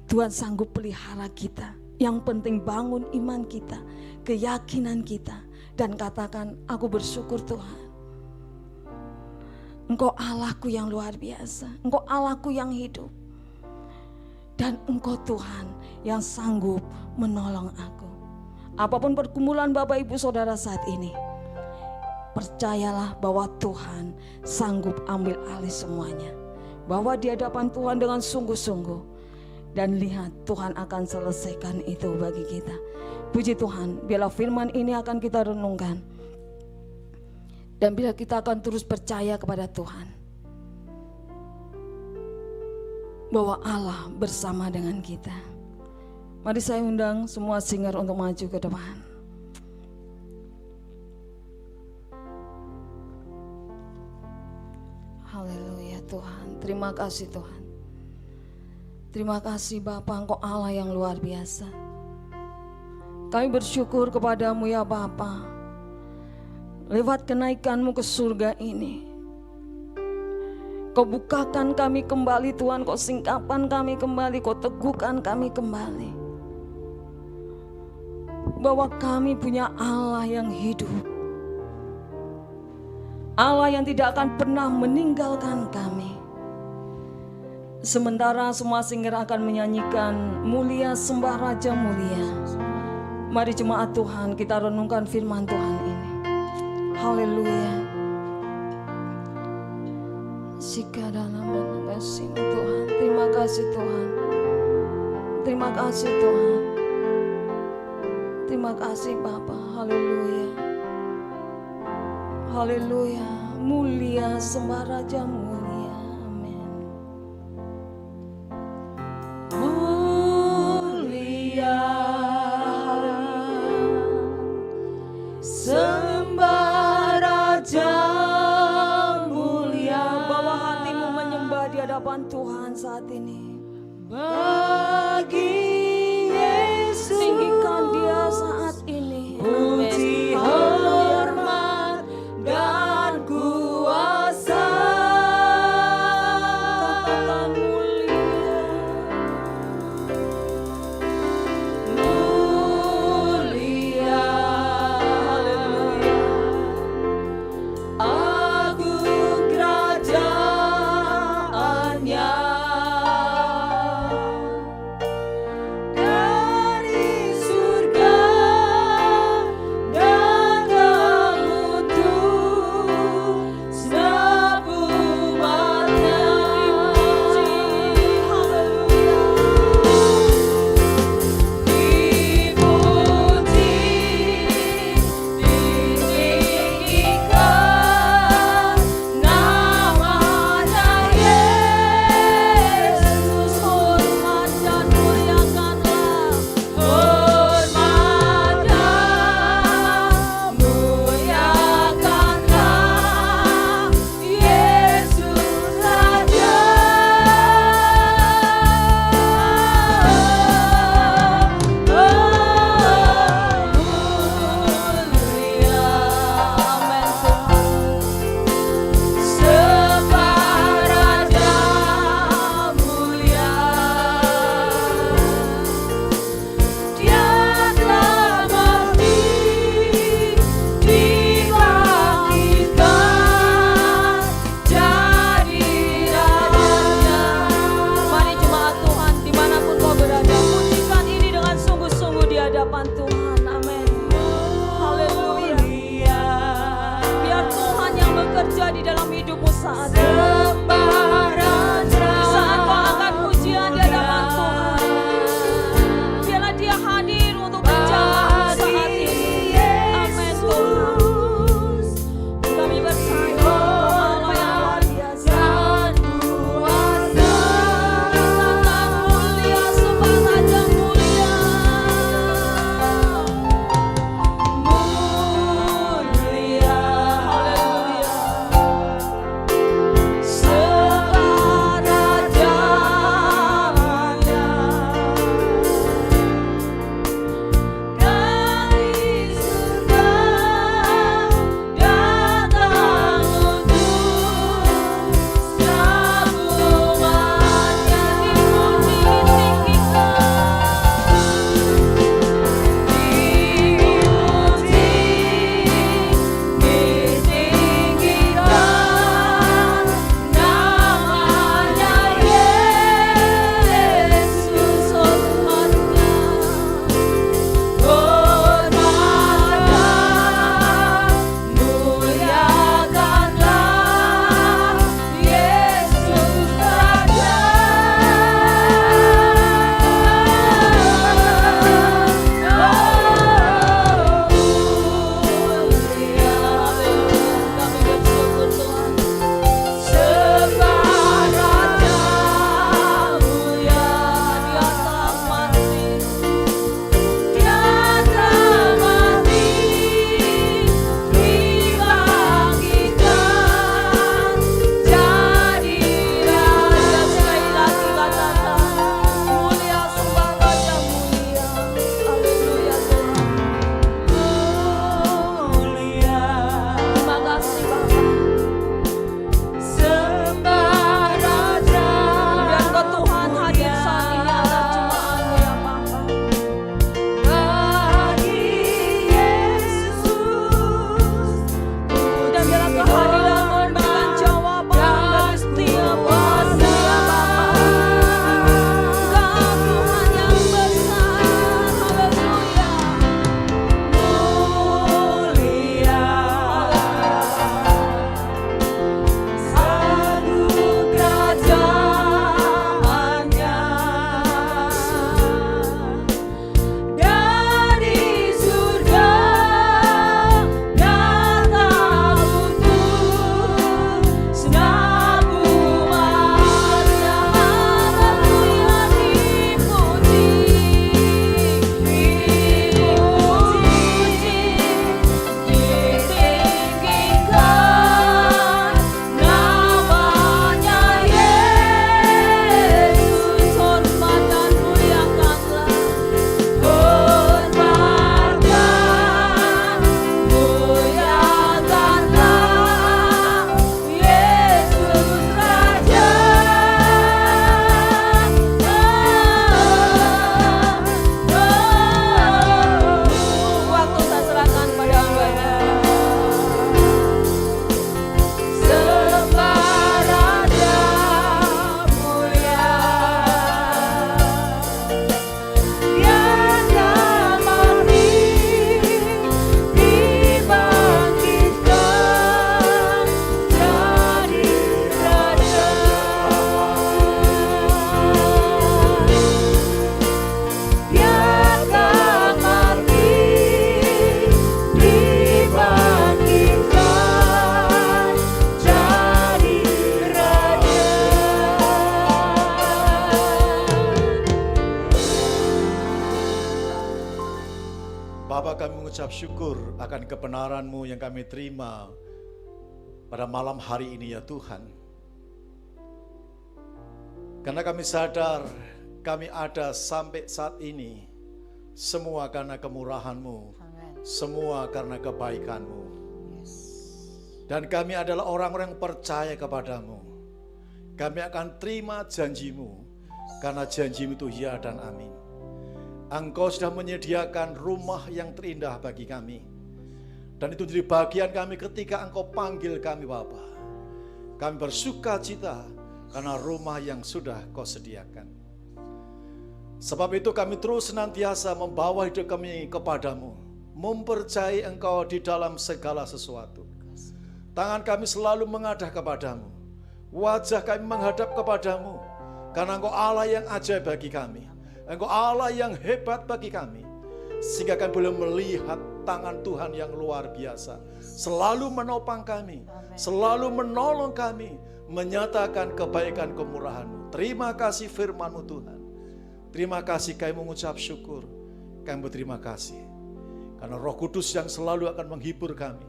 Tuhan sanggup pelihara kita. Yang penting bangun iman kita, keyakinan kita. Dan katakan, aku bersyukur Tuhan. Engkau Allahku yang luar biasa. Engkau Allahku yang hidup. Dan Engkau Tuhan yang sanggup menolong aku. Apapun pergumulan Bapak Ibu Saudara saat ini, percayalah bahwa Tuhan sanggup ambil alih semuanya. Bahwa di hadapan Tuhan dengan sungguh-sungguh. Dan lihat Tuhan akan selesaikan itu bagi kita. Puji Tuhan, biarlah firman ini akan kita renungkan. Dan bila kita akan terus percaya kepada Tuhan, bahwa Allah bersama dengan kita. Mari saya undang semua singer untuk maju ke depan. Haleluya Tuhan, terima kasih Tuhan. Terima kasih Bapa, Engkau Allah yang luar biasa. Kami bersyukur kepadamu ya Bapa. Lewat kenaikanmu ke surga ini, Kau bukakan kami kembali Tuhan, Kau singkapkan kami kembali, Kau teguhkan kami kembali. Bahwa kami punya Allah yang hidup. Allah yang tidak akan pernah meninggalkan kami. Sementara semua singer akan menyanyikan Mulia Sembah Raja Mulia. Mari jemaat Tuhan kita renungkan firman Tuhan ini. Haleluya. Tuhan, terima kasih Tuhan. Terima kasih Tuhan. Terima kasih Bapa. Haleluya. Haleluya. Mulia Sembah Raja Mulia. Amin. Mulia Sembah Raja Mulia. Bawa hatimu menyembah di hadapan Tuhan saat ini. Bagi Yesus, tinggikan Dia saat ini. Puji, hormat, dan kuasa. Katakan mulia. Mulia. Haleluya. Agung kerajaannya. saat ini. Saat kau angkat pujian di hadapan Tuhan, biarlah Dia hadir untuk menjamah saat ini. Amin Tuhan. Kami percaya Engkau Allah yang luar biasa. Sangat mulia, sembah saja mulia. Mulia, haleluya. Sembah Raja mulia. Dari surga datang untuk semuanya ditinggikan, namanya Yesus hormatnya. Hormatkan, muliakanlah Yesus Raja. Kami bersyukur Tuhan. Sembah Raja mulia, Dia telah mati. Dia telah mati, dibangkitkan jadi Raja. Sekali lagi katakan, mulia sembah Raja mulia. Haleluya Tuhan. Mulia. Terima kasih Bapa. Sembah Raja. Biar Kau Tuhan hadir saat ini atas jemaat-Mu ya Bapa. Bagi Yesus. Dan biarlah kehadiran memberikan jawaban dari setiap dosa ya Bapa. Engkau Tuhan yang besar. Haleluya. Mulia. Satu kerajaannya dari surga datang untuk segenap umatnya. Haleluya, dipuji, ditinggikan, namanya Yesus. Hormat dan muliakanlah. Hormatkan, muliakanlah Yesus Raja. Waktu saya serahkan pada hamba-Nya. Sembah Raja mulia. Dia telah mati, dibangkitkan jadi Raja. Dia telah mati, dibangkitkan jadi Raja. Bapa, kami mengucap syukur akan kebenaran-Mu yang kami terima pada malam hari ini ya Tuhan. Karena kami sadar kami ada sampai saat ini semua karena kemurahan-Mu, Amin. semua karena kebaikan-Mu. Yes. Dan kami adalah orang-orang yang percaya kepadamu. Kami akan terima janji-Mu, karena janji-Mu itu ya dan amin. Engkau sudah menyediakan rumah yang terindah bagi kami. Dan itu menjadi bagian kami ketika Engkau panggil kami Bapa. Kami bersuka cita karena rumah yang sudah Kau sediakan. Sebab itu kami terus senantiasa membawa hidup kami kepadamu, mempercayai Engkau di dalam segala sesuatu. Tangan kami selalu mengadah kepadamu. Wajah kami menghadap kepadamu. Karena Engkau Allah yang ajaib bagi kami. Engkau Allah yang hebat bagi kami. Sehingga kami boleh melihat tangan Tuhan yang luar biasa. Selalu menopang kami. Selalu menolong kami. Menyatakan kebaikan kemurahan-Mu. Terima kasih firman-Mu Tuhan. Terima kasih kami mengucap syukur. Kami berterima kasih. Karena Roh Kudus yang selalu akan menghibur kami.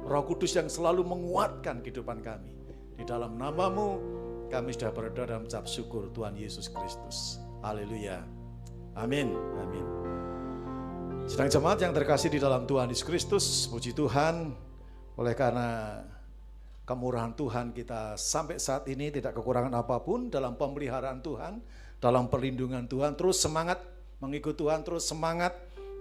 Roh Kudus yang selalu menguatkan kehidupan kami. Di dalam nama-Mu kami sudah berdoa dan mengucap syukur Tuhan Yesus Kristus. Haleluya. Amin. Amin. Sedang jemaat yang terkasih di dalam Tuhan Yesus Kristus, puji Tuhan. Oleh karena kemurahan Tuhan kita sampai saat ini tidak kekurangan apapun dalam pemeliharaan Tuhan, dalam perlindungan Tuhan. Terus semangat mengikut Tuhan, terus semangat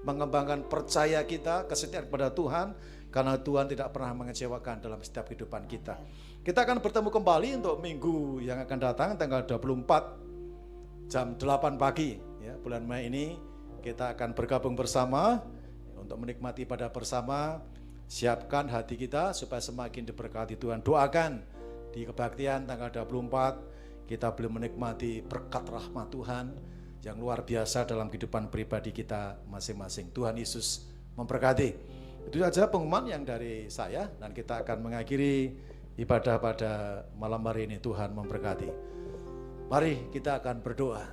mengembangkan percaya kita, kesetiaan kepada Tuhan. Karena Tuhan tidak pernah mengecewakan dalam setiap kehidupan kita. Kita akan bertemu kembali untuk minggu yang akan datang tanggal 24 jam 8 pagi ya, bulan Mei ini kita akan bergabung bersama untuk menikmati pada bersama. Siapkan hati kita supaya semakin diberkati Tuhan. Doakan di kebaktian tanggal 24 kita boleh menikmati berkat rahmat Tuhan yang luar biasa dalam kehidupan pribadi kita masing-masing. Tuhan Yesus memberkati. Itu saja pengumuman yang dari saya, dan kita akan mengakhiri ibadah pada malam hari ini. Tuhan memberkati. Mari kita akan berdoa.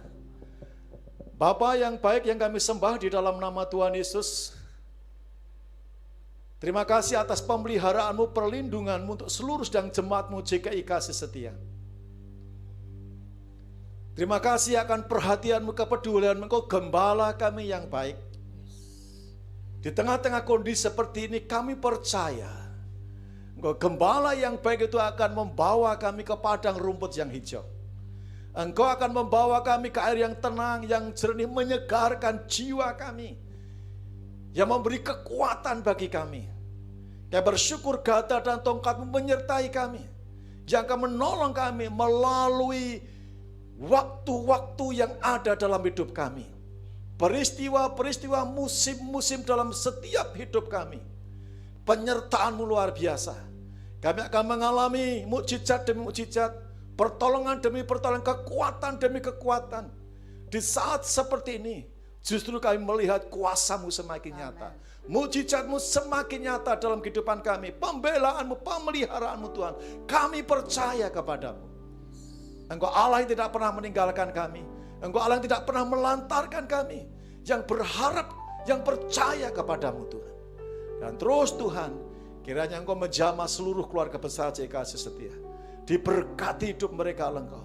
Bapa yang baik yang kami sembah di dalam nama Tuhan Yesus, terima kasih atas pemeliharaan-Mu, perlindungan-Mu untuk seluruh sedang jemaat-Mu GKI Kasih Setia. Terima kasih akan perhatian-Mu, kepedulian-Mu, Engkau gembala kami yang baik. Di tengah-tengah kondisi seperti ini kami percaya Engkau gembala yang baik itu akan membawa kami ke padang rumput yang hijau. Engkau akan membawa kami ke air yang tenang, yang jernih, menyegarkan jiwa kami, yang memberi kekuatan bagi kami. Kami bersyukur gada dan tongkat-Mu menyertai kami, yang akan menolong kami melalui waktu-waktu yang ada dalam hidup kami. Peristiwa-peristiwa, musim-musim dalam setiap hidup kami. Penyertaan-Mu luar biasa. Kami akan mengalami mukjizat demi mukjizat, pertolongan demi pertolongan, kekuatan demi kekuatan. Di saat seperti ini, justru kami melihat kuasa-Mu semakin nyata. Mukjizat-Mu semakin nyata dalam kehidupan kami. Pembelaan-Mu, pemeliharaan-Mu Tuhan. Kami percaya kepada-Mu. Engkau Allah yang tidak pernah meninggalkan kami. Engkau Allah yang tidak pernah melantarkan kami, yang berharap, yang percaya kepada-Mu Tuhan. Dan terus Tuhan, kiranya Engkau menjamah seluruh keluarga besar GKI Setia. Diberkati hidup mereka oleh Engkau.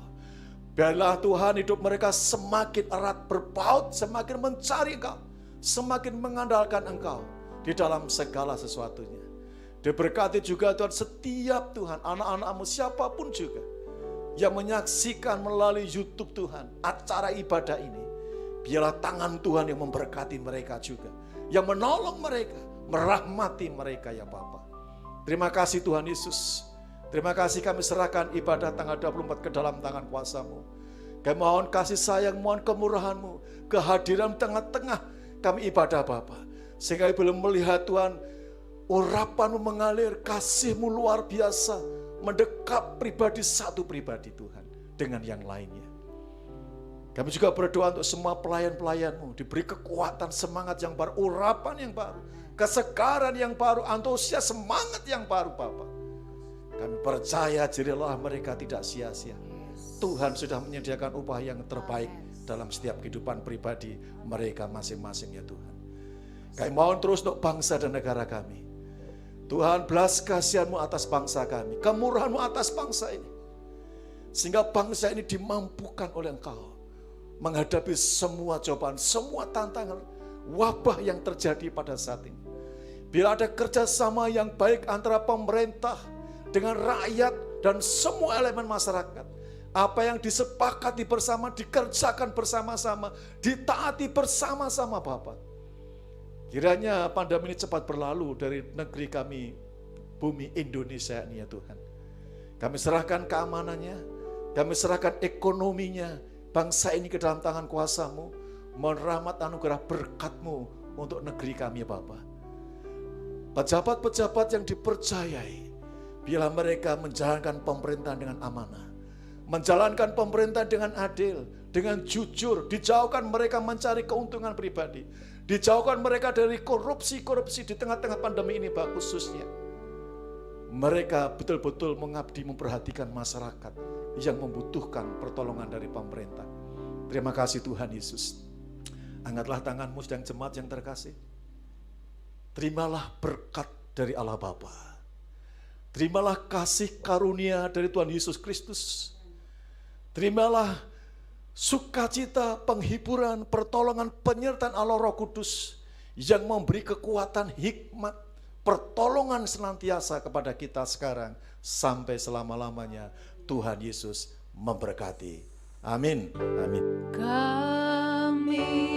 Biarlah Tuhan hidup mereka semakin erat berpaut, semakin mencari Engkau, semakin mengandalkan Engkau di dalam segala sesuatunya. Diberkati juga Tuhan setiap Tuhan, anak-anak-Mu siapapun juga yang menyaksikan melalui YouTube Tuhan acara ibadah ini. Biarlah tangan Tuhan yang memberkati mereka juga, yang menolong mereka, merahmati mereka ya Bapa. Terima kasih Tuhan Yesus. Terima kasih kami serahkan ibadah tanggal 24 ke dalam tangan kuasa-Mu. Kami mohon kasih sayang, mohon kemurahan-Mu, kehadiran tengah-tengah kami ibadah Bapa. Sehingga kami boleh melihat Tuhan, urapan-Mu mengalir, kasih-Mu luar biasa, mendekat pribadi satu pribadi Tuhan dengan yang lainnya. Kami juga berdoa untuk semua pelayan-pelayan-Mu diberi kekuatan, semangat yang baru, urapan yang baru, kesegaran yang baru, antusias, semangat yang baru Bapa. Kami percaya jerilah mereka tidak sia-sia. Tuhan sudah menyediakan upah yang terbaik dalam setiap kehidupan pribadi mereka masing-masing ya Tuhan. Kami mohon terus untuk bangsa dan negara kami. Tuhan, belas kasihan-Mu atas bangsa kami, kemurahan-Mu atas bangsa ini, sehingga bangsa ini dimampukan oleh Engkau menghadapi semua cobaan, semua tantangan, wabah yang terjadi pada saat ini. Bila ada kerjasama yang baik antara pemerintah dengan rakyat dan semua elemen masyarakat, apa yang disepakati bersama, dikerjakan bersama-sama, ditaati bersama-sama Bapak. Kiranya pandemi ini cepat berlalu dari negeri kami, bumi Indonesia ini ya Tuhan. Kami serahkan keamanannya, kami serahkan ekonominya, bangsa ini ke dalam tangan kuasa-Mu. Mohon rahmat anugerah berkat-Mu untuk negeri kami ya Bapa. Pejabat-pejabat yang dipercayai, biarlah mereka menjalankan pemerintahan dengan amanah. menjalankan pemerintah dengan adil, dengan jujur, dijauhkan mereka mencari keuntungan pribadi, dijauhkan mereka dari korupsi-korupsi di tengah-tengah pandemi ini khususnya. Mereka betul-betul mengabdi, memperhatikan masyarakat yang membutuhkan pertolongan dari pemerintah. Terima kasih Tuhan Yesus. Angkatlah tanganmu sedang jemaat yang terkasih. Terimalah berkat dari Allah Bapa. Terimalah kasih karunia dari Tuhan Yesus Kristus. Terimalah sukacita, penghiburan, pertolongan, penyertaan Allah Roh Kudus yang memberi kekuatan, hikmat, pertolongan senantiasa kepada kita sekarang sampai selama-lamanya. Tuhan Yesus memberkati. Amin. Amin. Kami